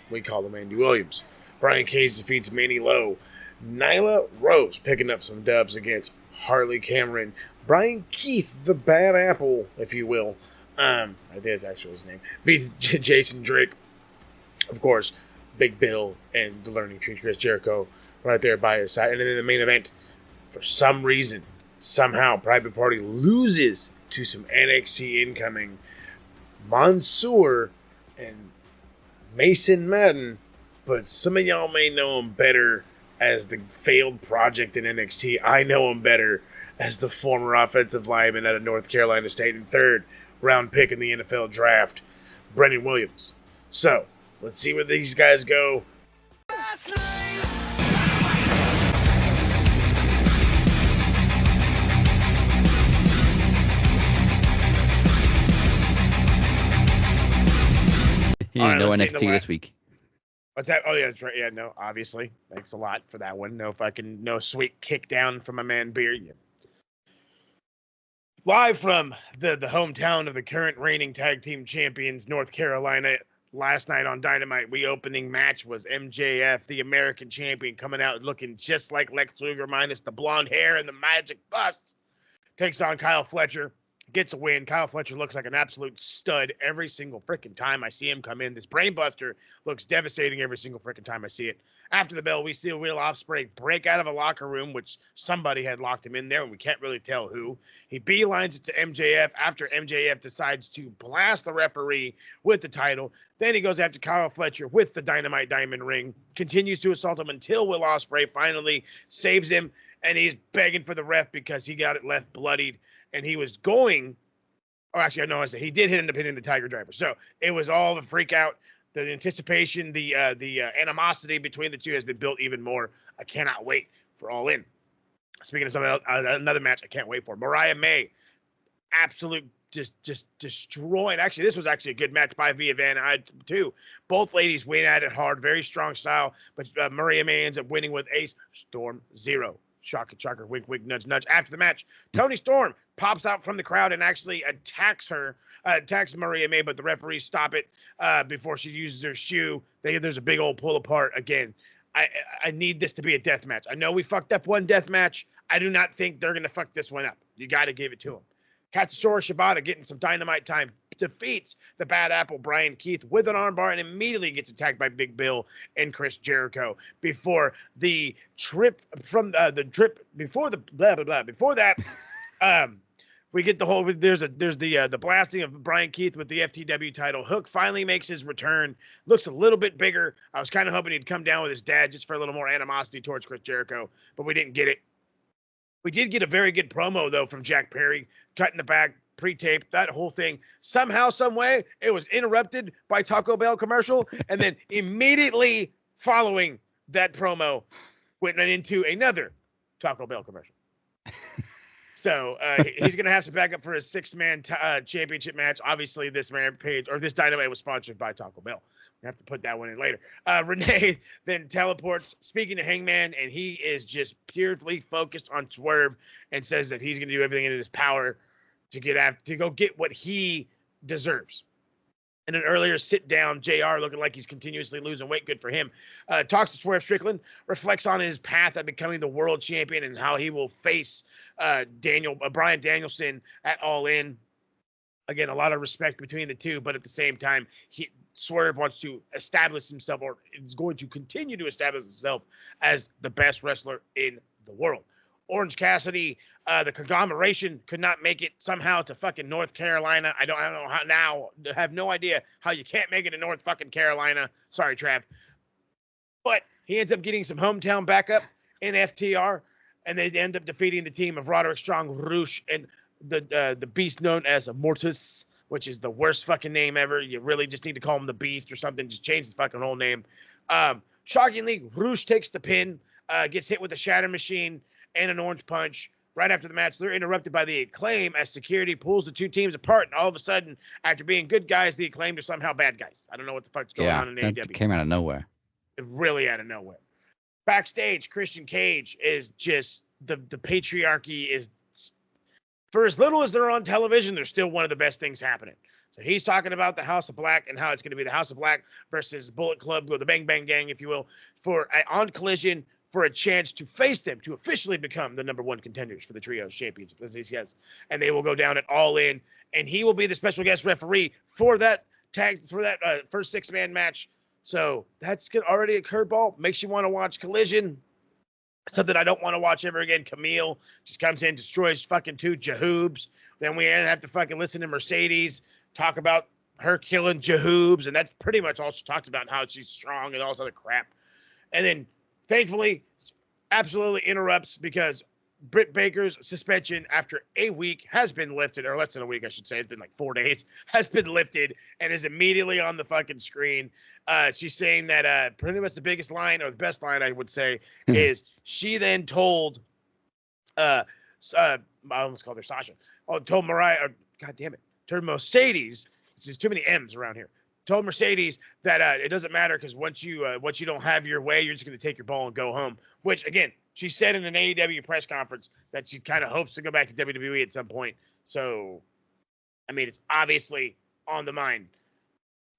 we call him Andy Williams. Brian Cage defeats Manny Lowe. Nyla Rose picking up some dubs against Harley Cameron. Brian Keith, the bad apple, if you will, I think that's actually his name. Beats Jason Drake, of course, Big Bill, and the Learning Tree, Chris Jericho, right there by his side. And then in the main event, for some reason, somehow, Private Party loses to some NXT incoming Mansoor and Mason Madden, but some of y'all may know him better as the failed project in NXT. I know him better as the former offensive lineman out of North Carolina State and third round pick in the NFL draft, Brennan Williams. So, let's see where these guys go. No All right, let's get into NXT this week. What's that? Oh, yeah, that's right. Yeah, no, obviously. Thanks a lot for that one. No sweet kick down from my man Beard. Yeah. Live from the hometown of the current reigning tag team champions, North Carolina, last night on Dynamite, the opening match was MJF, the American champion, coming out looking just like Lex Luger minus the blonde hair and the magic bust. Takes on Kyle Fletcher. Gets a win. Kyle Fletcher looks like an absolute stud every single freaking time I see him come in. This brainbuster looks devastating every single freaking time I see it. After the bell, we see Will Ospreay break out of a locker room, which somebody had locked him in there, and we can't really tell who. He beelines it to MJF after MJF decides to blast the referee with the title. Then he goes after Kyle Fletcher with the Dynamite Diamond ring, continues to assault him until Will Ospreay finally saves him, and he's begging for the ref because he got it left bloodied. And he was going, or actually, I know I said he did end up hitting the Tiger Driver. So it was all the freak out, the anticipation, the animosity between the two has been built even more. I cannot wait for All In. Speaking of something else, another match I can't wait for. Mariah May, absolute just destroying. Actually, this was actually a good match by Via Van Eyde too. Both ladies win at it hard, very strong style. But Mariah May ends up winning with a Storm Zero. Shocker, wink, wink, nudge, nudge. After the match, Toni Storm pops out from the crowd and actually attacks Maria May, but the referees stop it before she uses her shoe. There's a big old pull apart again. I need this to be a death match. I know we fucked up one death match. I do not think they're going to fuck this one up. You got to give it to them. Katsura Shibata getting some Dynamite time, defeats the Bad Apple Brian Keith with an armbar and immediately gets attacked by Big Bill and Chris Jericho before the trip from before that we get the whole there's the blasting of Brian Keith with the FTW title. Hook finally makes his return, looks a little bit bigger. I was kind of hoping he'd come down with his dad just for a little more animosity towards Chris Jericho, but we didn't get it. We did get a very good promo, though, from Jack Perry, cutting the back, pre-taped, that whole thing. Somehow, some way, it was interrupted by Taco Bell commercial, and then immediately following that promo, went into another Taco Bell commercial. So he's going to have to back up for his six-man championship match. Obviously, this Rampage, or this Dynamite was sponsored by Taco Bell. We have to put that one in later. Renee then teleports, speaking to Hangman, and he is just purely focused on Swerve and says that he's going to do everything in his power to go get what he deserves. And an earlier sit down, JR looking like he's continuously losing weight. Good for him. Talks to Swerve Strickland, reflects on his path at becoming the world champion and how he will face Bryan Danielson at All In. Again, a lot of respect between the two, but at the same time, Swerve wants to establish himself, or is going to continue to establish himself as the best wrestler in the world. Orange Cassidy, the conglomeration could not make it somehow to fucking North Carolina. I don't know how now. I have no idea how you can't make it to North fucking Carolina. Sorry, Trav. But he ends up getting some hometown backup in FTR, and they end up defeating the team of Roderick Strong, Roosh, and the beast known as Mortis, which is the worst fucking name ever. You really just need to call him the Beast or something. Just change his fucking whole name. Shockingly, Roosh takes the pin, gets hit with a shatter machine and an orange punch. Right after the match, they're interrupted by the Acclaim as security pulls the two teams apart. And all of a sudden, after being good guys, the Acclaimed are somehow bad guys. I don't know what the fuck's going on in AEW. That came out of nowhere. Really out of nowhere. Backstage, Christian Cage is just the patriarchy is, for as little as they're on television, they're still one of the best things happening. So he's talking about the House of Black and how it's going to be the House of Black versus Bullet Club, or the Bang Bang Gang, if you will, on Collision for a chance to face them, to officially become the number one contenders for the Trios Championship, as he says. And they will go down at All In and he will be the special guest referee for that first 6-man match. So that's already a curveball. Makes you want to watch Collision. Something I don't want to watch ever again. Camille just comes in, destroys fucking 2 Jahoobs. Then we have to fucking listen to Mercedes talk about her killing Jahoobs, and that's pretty much all she talked about, how she's strong and all this other crap. And then, thankfully, absolutely interrupts because Britt Baker's suspension after a week has been lifted, or less than a week, I should say. It's been like 4 days, has been lifted and is immediately on the fucking screen. She's saying that pretty much the biggest line, or the best line, I would say, is she then told, I almost called her Sasha. Oh, told Mariah, God damn it, told Mercedes. There's too many M's around here. Told Mercedes that it doesn't matter because once you don't have your way, you're just going to take your ball and go home. Which, again, she said in an AEW press conference that she kind of hopes to go back to WWE at some point. So, I mean, it's obviously on the mind.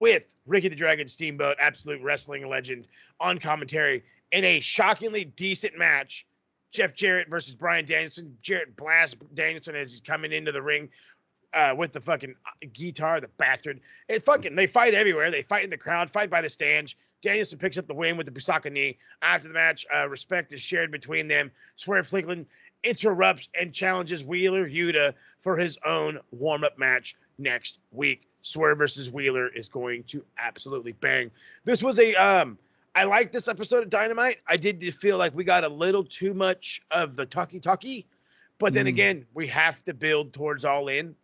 With Ricky the Dragon Steamboat, absolute wrestling legend, on commentary in a shockingly decent match. Jeff Jarrett versus Bryan Danielson. Jarrett blasts Danielson as he's coming into the ring with the fucking guitar, the bastard. They fight everywhere. They fight in the crowd, fight by the stands. Danielson picks up the win with the Busaka knee. After the match, respect is shared between them. Swerve Strickland interrupts and challenges Wheeler Yuta for his own warm-up match next week. Swerve versus Wheeler is going to absolutely bang. This was I like this episode of Dynamite. I did feel like we got a little too much of the talkie, but then again, we have to build towards All In.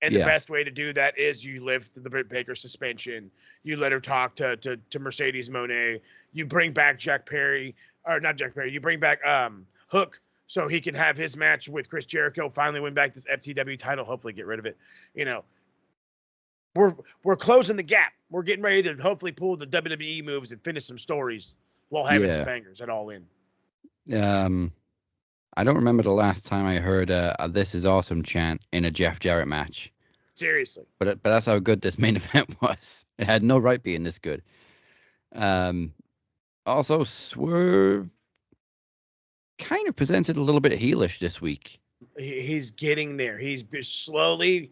And the best way to do that is you lift the Britt Baker suspension. You let her talk to Mercedes Moné. You bring back Jack Perry, or not Jack Perry. You bring back Hook so he can have his match with Chris Jericho. Finally win back this FTW title. Hopefully get rid of it. You know, we're closing the gap. We're getting ready to hopefully pull the WWE moves and finish some stories while having some bangers at All In. I don't remember the last time I heard a "This is awesome" chant in a Jeff Jarrett match. Seriously. But that's how good this main event was. It had no right being this good. Also, Swerve kind of presented a little bit heelish this week. He's getting there. He's slowly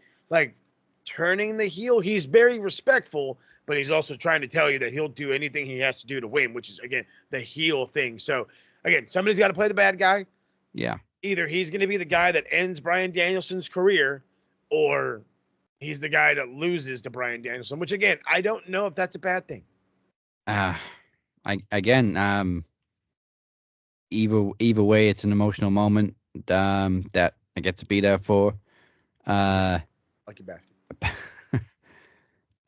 turning the heel. He's very respectful, but he's also trying to tell you that he'll do anything he has to do to win, which is, again, the heel thing. So, again, somebody's got to play the bad guy. Yeah. Either he's going to be the guy that ends Bryan Danielson's career, or he's the guy that loses to Bryan Danielson, which, again, I don't know if that's a bad thing. Either way, it's an emotional moment that I get to be there for. Lucky bastard.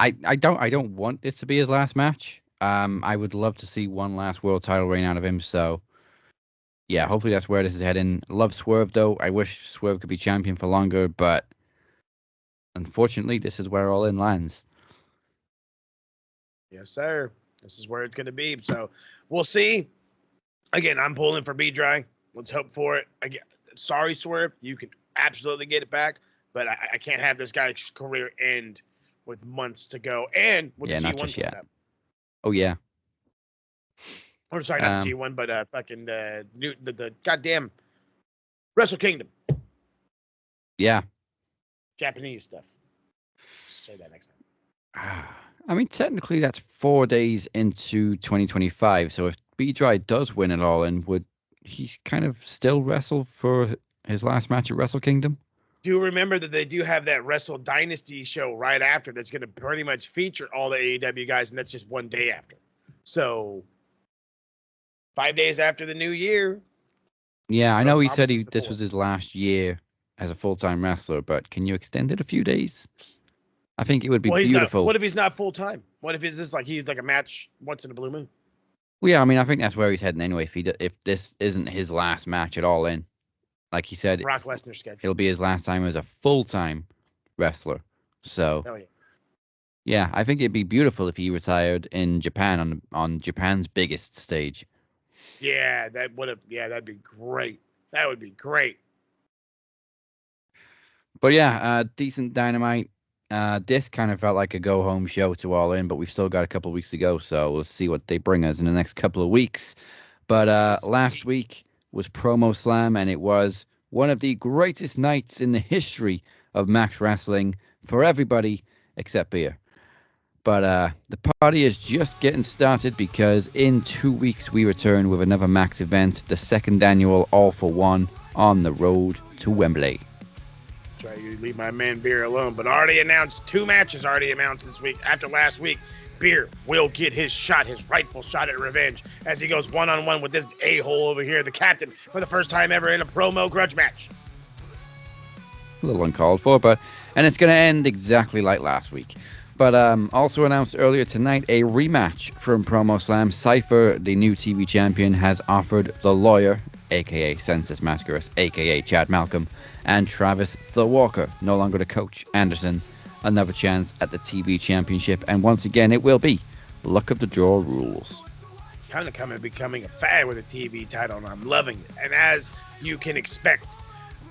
I don't want this to be his last match. I would love to see one last world title reign out of him. So, yeah, hopefully that's where this is heading. Love Swerve, though. I wish Swerve could be champion for longer, but unfortunately, this is where All In lands. Yes, sir. This is where it's going to be. So we'll see. Again, I'm pulling for B-Dry. Let's hope for it. Again, sorry, Swerve. You can absolutely get it back, but I can't have this guy's career end with months to go. And with the not G1 just coming yet. up. Oh, yeah. Or sorry, not the G1, but fucking the goddamn Wrestle Kingdom. Yeah. Japanese stuff. Say that next time. I mean, technically, that's 4 days into 2025. So if B-Dry does win it All In, would he kind of still wrestle for his last match at Wrestle Kingdom? Do remember that they do have that Wrestle Dynasty show right after that's going to pretty much feature all the AEW guys, and that's just one day after. So 5 days after the new year. Yeah, I know he said this was his last year as a full-time wrestler, but can you extend it a few days? I think it would be beautiful. What if he's not full-time? What if it's just he's like a match once in a blue moon? Well, yeah, I mean, I think that's where he's heading anyway. If this isn't his last match at All In, like he said, Brock Lesnar schedule. It'll be his last time as a full-time wrestler. So, yeah, I think it'd be beautiful if he retired in Japan on Japan's biggest stage. Yeah, that'd be great. That would be great. But yeah, decent Dynamite. This kind of felt like a go-home show to All In, but we've still got a couple of weeks to go, so we'll see what they bring us in the next couple of weeks. But last week was Promo Slam, and it was one of the greatest nights in the history of Max Wrestling for everybody except beer. But the party is just getting started because in 2 weeks we return with another Max event, the second annual All for One on the road to Wembley. Try to leave my man Beer alone, but already announced 2 matches already announced this week. After last week, Beer will get his shot, his rightful shot at revenge, as he goes one-on-one with this a-hole over here, the captain, for the first time ever in a promo grudge match. A little uncalled for, and it's going to end exactly like last week. But also announced earlier tonight, a rematch from SummerSlam. Cypher, the new TV champion, has offered the lawyer, a.k.a. Census Mascaris, a.k.a. Chad Malcolm, and Travis the Walker, no longer the coach, Anderson, another chance at the TV championship. And once again, it will be luck of the draw rules. Kind of becoming a fad with a TV title, and I'm loving it. And as you can expect,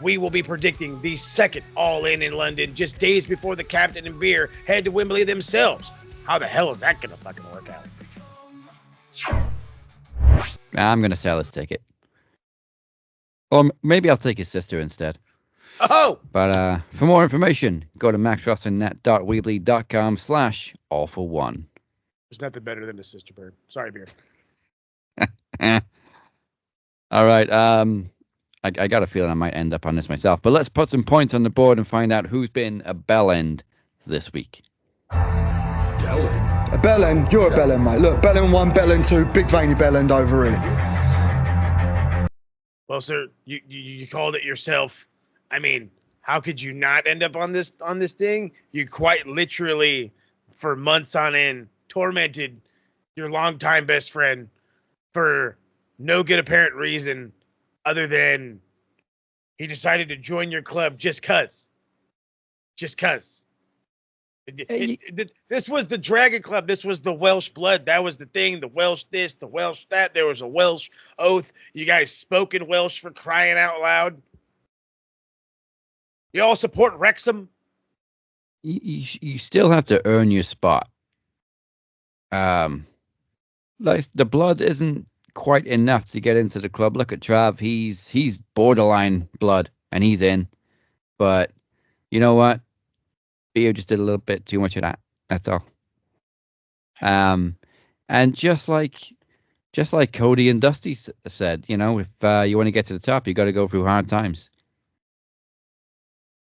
we will be predicting the second All-In in London just days before the captain and Beer head to Wembley themselves. How the hell is that going to fucking work out? I'm going to sell his ticket. Or maybe I'll take his sister instead. Oh! But for more information, go to maxwrestlingnet.weebly.com/all-for-one. There's nothing better than a sister bird. Sorry, Beer. All right. I got a feeling I might end up on this myself, but let's put some points on the board and find out who's been a bellend this week. A bellend? You're a bellend, mate. Look, bellend 1, bellend 2, big veiny bellend over here. Well, sir, you called it yourself. I mean, how could you not end up on this thing? You quite literally, for months on end, tormented your longtime best friend for no good apparent reason other than he decided to join your club just cuz. Just cuz. This was the Dragon Club. This was the Welsh blood. That was the thing. The Welsh this, the Welsh that. There was a Welsh oath. You guys spoke in Welsh, for crying out loud. You all support Wrexham? You still have to earn your spot. Like the blood isn't quite enough to get into the club. Look at Trav. He's borderline blood, and he's in. But you know what? Beer just did a little bit too much of that. That's all. And just like Cody and Dusty said, you know, if you want to get to the top, you got to go through hard times.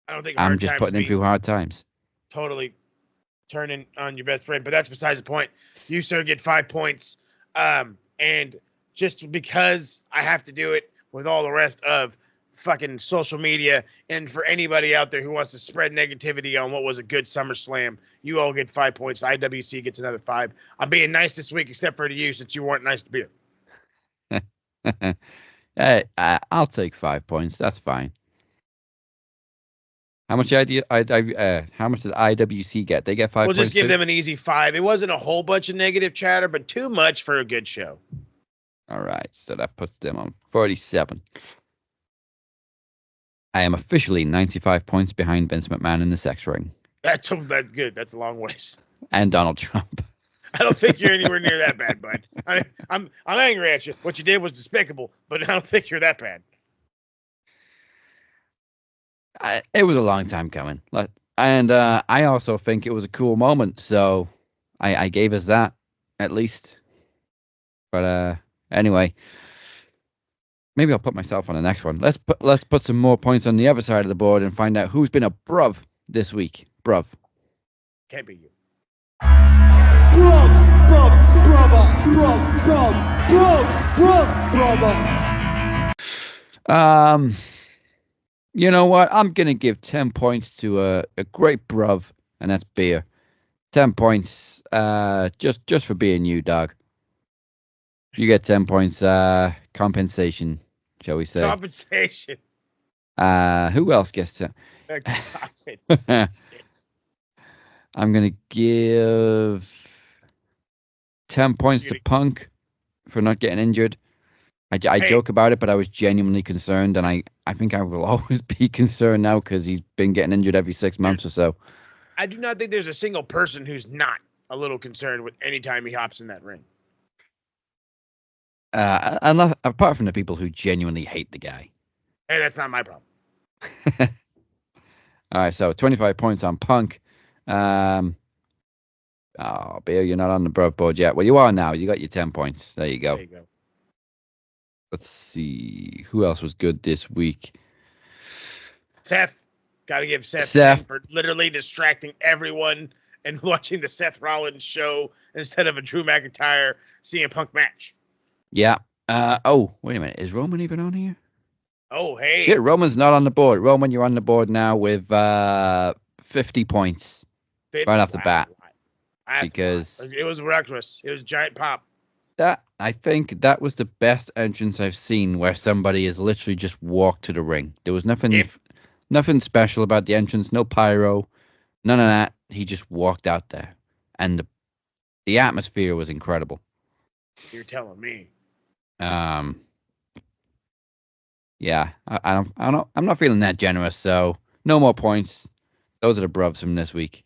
I don't think I'm just putting him through hard times. Totally turning on your best friend, but that's besides the point. You, sir, get 5 points. And just because I have to do it with all the rest of fucking social media, and for anybody out there who wants to spread negativity on what was a good SummerSlam, you all get 5 points. IWC gets another 5. I'm being nice this week, except for to you, since you weren't nice to Beer. Hey, I'll take 5 points. That's fine. How much how much did IWC get? They get 5 We'll points. just give too? them an easy 5. It wasn't a whole bunch of negative chatter, but too much for a good show. All right, so that puts them on 47. I am officially 95 points behind Vince McMahon in the sex ring. That's good. That's a long ways. And Donald Trump. I don't think you're anywhere near that bad, bud. I'm angry at you. What you did was despicable, but I don't think you're that bad. It was a long time coming. And I also think it was a cool moment, so I gave us that, at least. But anyway, maybe I'll put myself on the next one. Let's put some more points on the other side of the board and find out who's been a bruv this week. Bruv. Can't be you. You know what? I'm gonna give 10 points to a great bruv, and that's Beer. 10 points, just for being you, dog. You get 10 points, compensation, shall we say? Compensation. Who else gets 10? I'm gonna give 10 points to Punk for not getting injured. I joke about it, but I was genuinely concerned, and I think I will always be concerned now because he's been getting injured every 6 months or so. I do not think there's a single person who's not a little concerned with any time he hops in that ring. Apart from the people who genuinely hate the guy. Hey, that's not my problem. All right, so 25 points on Punk. Oh, Beer, you're not on the bruv board yet. Well, you are now. You got your 10 points. There you go. There you go. Let's see. Who else was good this week? Seth. Got to give Seth Seth. 10 for literally distracting everyone and watching the Seth Rollins show instead of a Drew McIntyre CM Punk match. Yeah. Oh, wait a minute. Is Roman even on here? Oh, hey. Shit, Roman's not on the board. Roman, you're on the board now with 50 points. 50. Right off the bat. Because it was reckless. It was a giant pop. I think that was the best entrance I've seen where somebody has literally just walked to the ring. There was nothing special about the entrance, no pyro, none of that. He just walked out there. And the atmosphere was incredible. You're telling me. Yeah, I'm not feeling that generous, so no more points. Those are the bruvs from this week.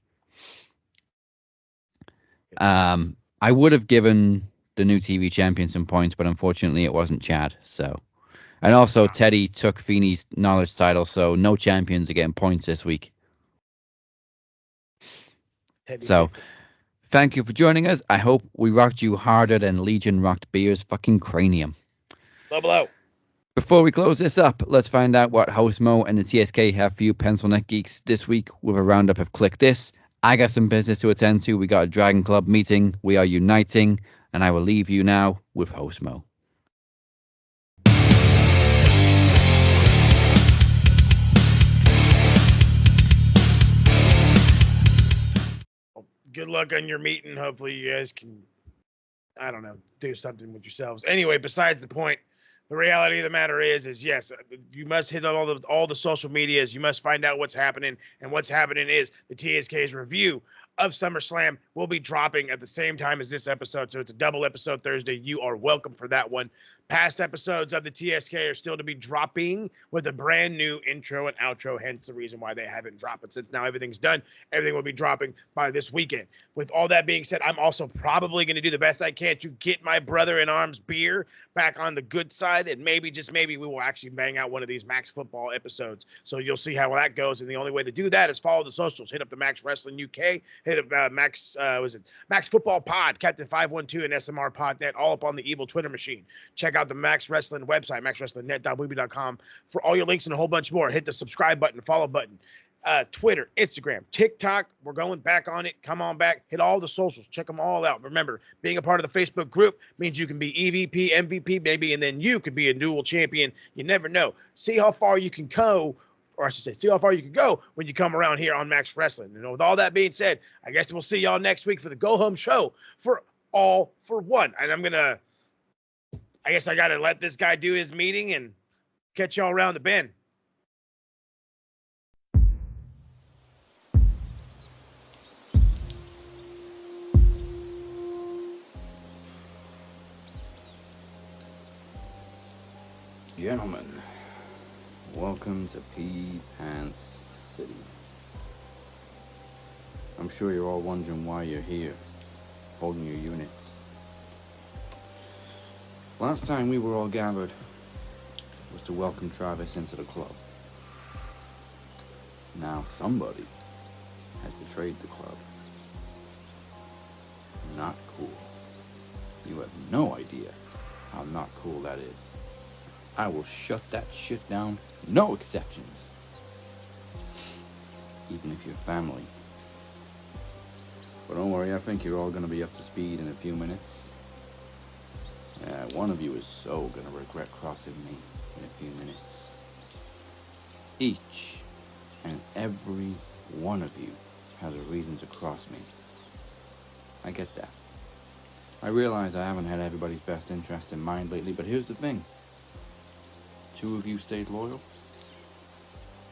I would have given the new TV champion some points, but unfortunately it wasn't Chad. So, and also Teddy took Feeney's knowledge title, so no champions are getting points this week. So, thank you for joining us. I hope we rocked you harder than Legion rocked Beer's fucking cranium. Low. Before we close this up, let's find out what Host Mo and the TSK have for you Pencil Neck Geeks this week with a roundup of Click This. I got some business to attend to. We got a Dragon Club meeting. We are uniting. And I will leave you now with Host Mo. Good luck on your meeting. Hopefully you guys can, I don't know, do something with yourselves. Anyway, besides the point, the reality of the matter is yes, you must hit all the social medias. You must find out what's happening. And what's happening is the TSK's review of SummerSlam will be dropping at the same time as this episode. So it's a double episode Thursday. You are welcome for that one. Past episodes of the TSK are still to be dropping with a brand new intro and outro, hence the reason why they haven't dropped it. Since now everything's done, everything will be dropping by this weekend. With all that being said, I'm also probably going to do the best I can to get my brother in arms Beer back on the good side, and maybe, just maybe, we will actually bang out one of these Max Football episodes. So you'll see how that goes, and the only way to do that is follow the socials. Hit up the Max Wrestling UK, hit up Max Football Pod, Captain 512 and SMR Podnet, all up on the evil Twitter machine. Check out the Max Wrestling website, maxwrestlingnet.weebly.com, for all your links and a whole bunch more. Hit the subscribe button, follow button. Twitter, Instagram, TikTok, we're going back on it. Come on back. Hit all the socials. Check them all out. Remember, being a part of the Facebook group means you can be EVP, MVP, maybe, and then you could be a dual champion. You never know. See how far you can go, or I should say, see how far you can go when you come around here on Max Wrestling. And with all that being said, I guess we'll see y'all next week for the Go Home Show for All for One. And I guess I got to let this guy do his meeting and catch y'all around the bend. Gentlemen, welcome to Pea Pants City. I'm sure you're all wondering why you're here, holding your units. Last time we were all gathered was to welcome Travis into the club. Now somebody has betrayed the club. Not cool. You have no idea how not cool that is. I will shut that shit down, no exceptions. Even if you're family. But don't worry, I think you're all gonna be up to speed in a few minutes. One of you is so gonna regret crossing me in a few minutes. Each and every one of you has a reason to cross me. I get that. I realize I haven't had everybody's best interest in mind lately, but here's the thing. 2 of you stayed loyal.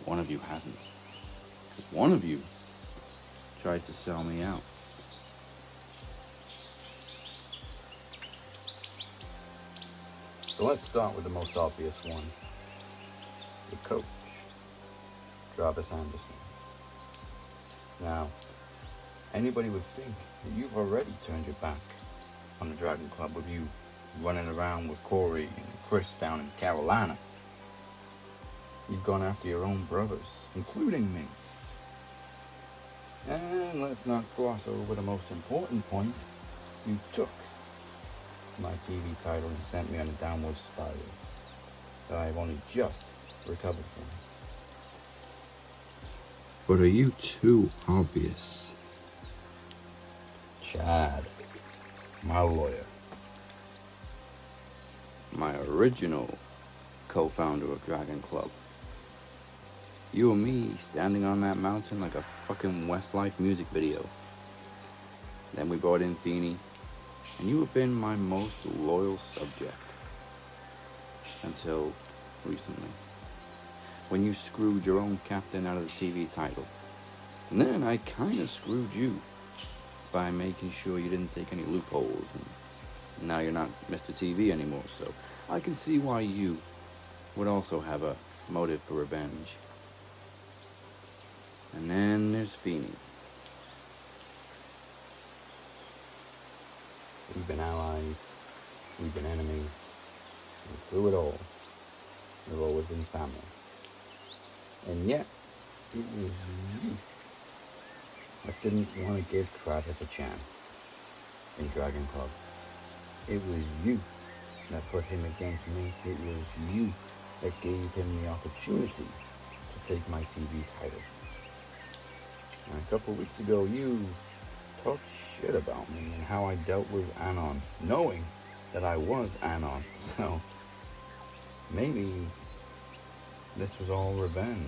1 of you hasn't. 'Cause 1 of you tried to sell me out. So let's start with the most obvious one. The coach, Travis Anderson. Now, anybody would think that you've already turned your back on the Dragon Club with you running around with Corey and Chris down in Carolina. You've gone after your own brothers, including me. And let's not gloss over the most important point. You took my TV title and sent me on a downward spiral that I've only just recovered from. But are you too obvious? Chad, my lawyer, my original co-founder of Dragon Club. You and me standing on that mountain like a fucking Westlife music video. Then we brought in Feeny, and you have been my most loyal subject. Until recently, when you screwed your own captain out of the TV title. And then I kind of screwed you by making sure you didn't take any loopholes, and now you're not Mr. TV anymore, so I can see why you would also have a motive for revenge. And then there's Feeny. We've been allies, we've been enemies, and through it all, we've always been family. And yet, it was you that didn't want to give Travis a chance in Dragon Club. It was you that put him against me. It was you that gave him the opportunity to take my TV title. And a couple weeks ago, you talked shit about me and how I dealt with Anon, knowing that I was Anon. So maybe this was all revenge,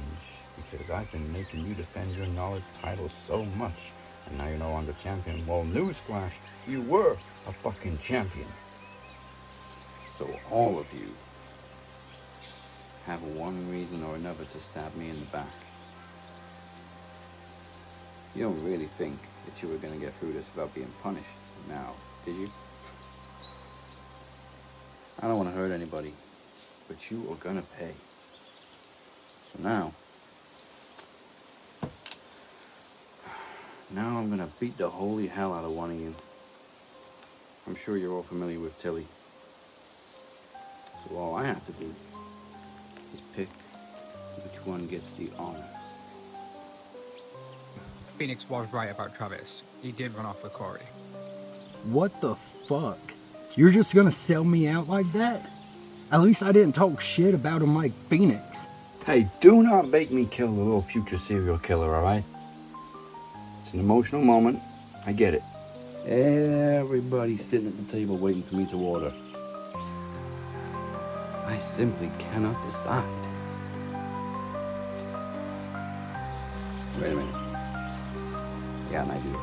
because I've been making you defend your knowledge title so much, and now you're no longer champion. Well, newsflash, you were a fucking champion. So all of you have one reason or another to stab me in the back. You don't really think that you were going to get through this without being punished now, did you? I don't want to hurt anybody, but you are going to pay. So now I'm going to beat the holy hell out of one of you. I'm sure you're all familiar with Tilly. So all I have to do is pick which one gets the honor. Phoenix was right about Travis. He did run off with Corey. What the fuck? You're just gonna sell me out like that? At least I didn't talk shit about him like Phoenix. Hey, do not make me kill the little future serial killer, alright? It's an emotional moment. I get it. Everybody's sitting at the table waiting for me to order. I simply cannot decide. Wait a minute. I got an idea.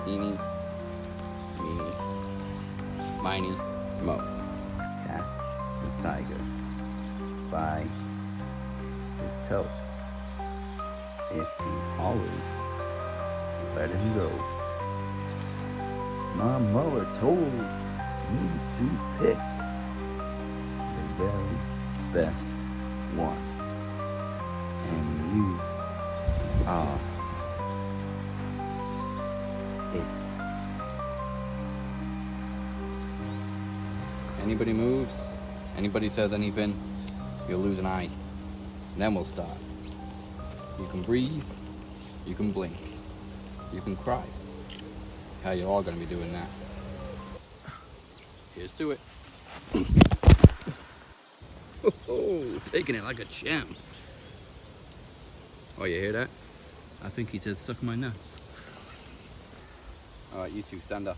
Eeny, meeny, miny, mo. Catch the tiger by his toe. If he hollers, let him go. My mother told me to pick the very best one. And you are it. Anybody moves, anybody says anything, you'll lose an eye. And then we'll start. You can breathe, you can blink, you can cry. How you all gonna be doing that? Here's to it. Oh, taking it like a champ. Oh, you hear that? I think he said suck my nuts. All right, you two stand up.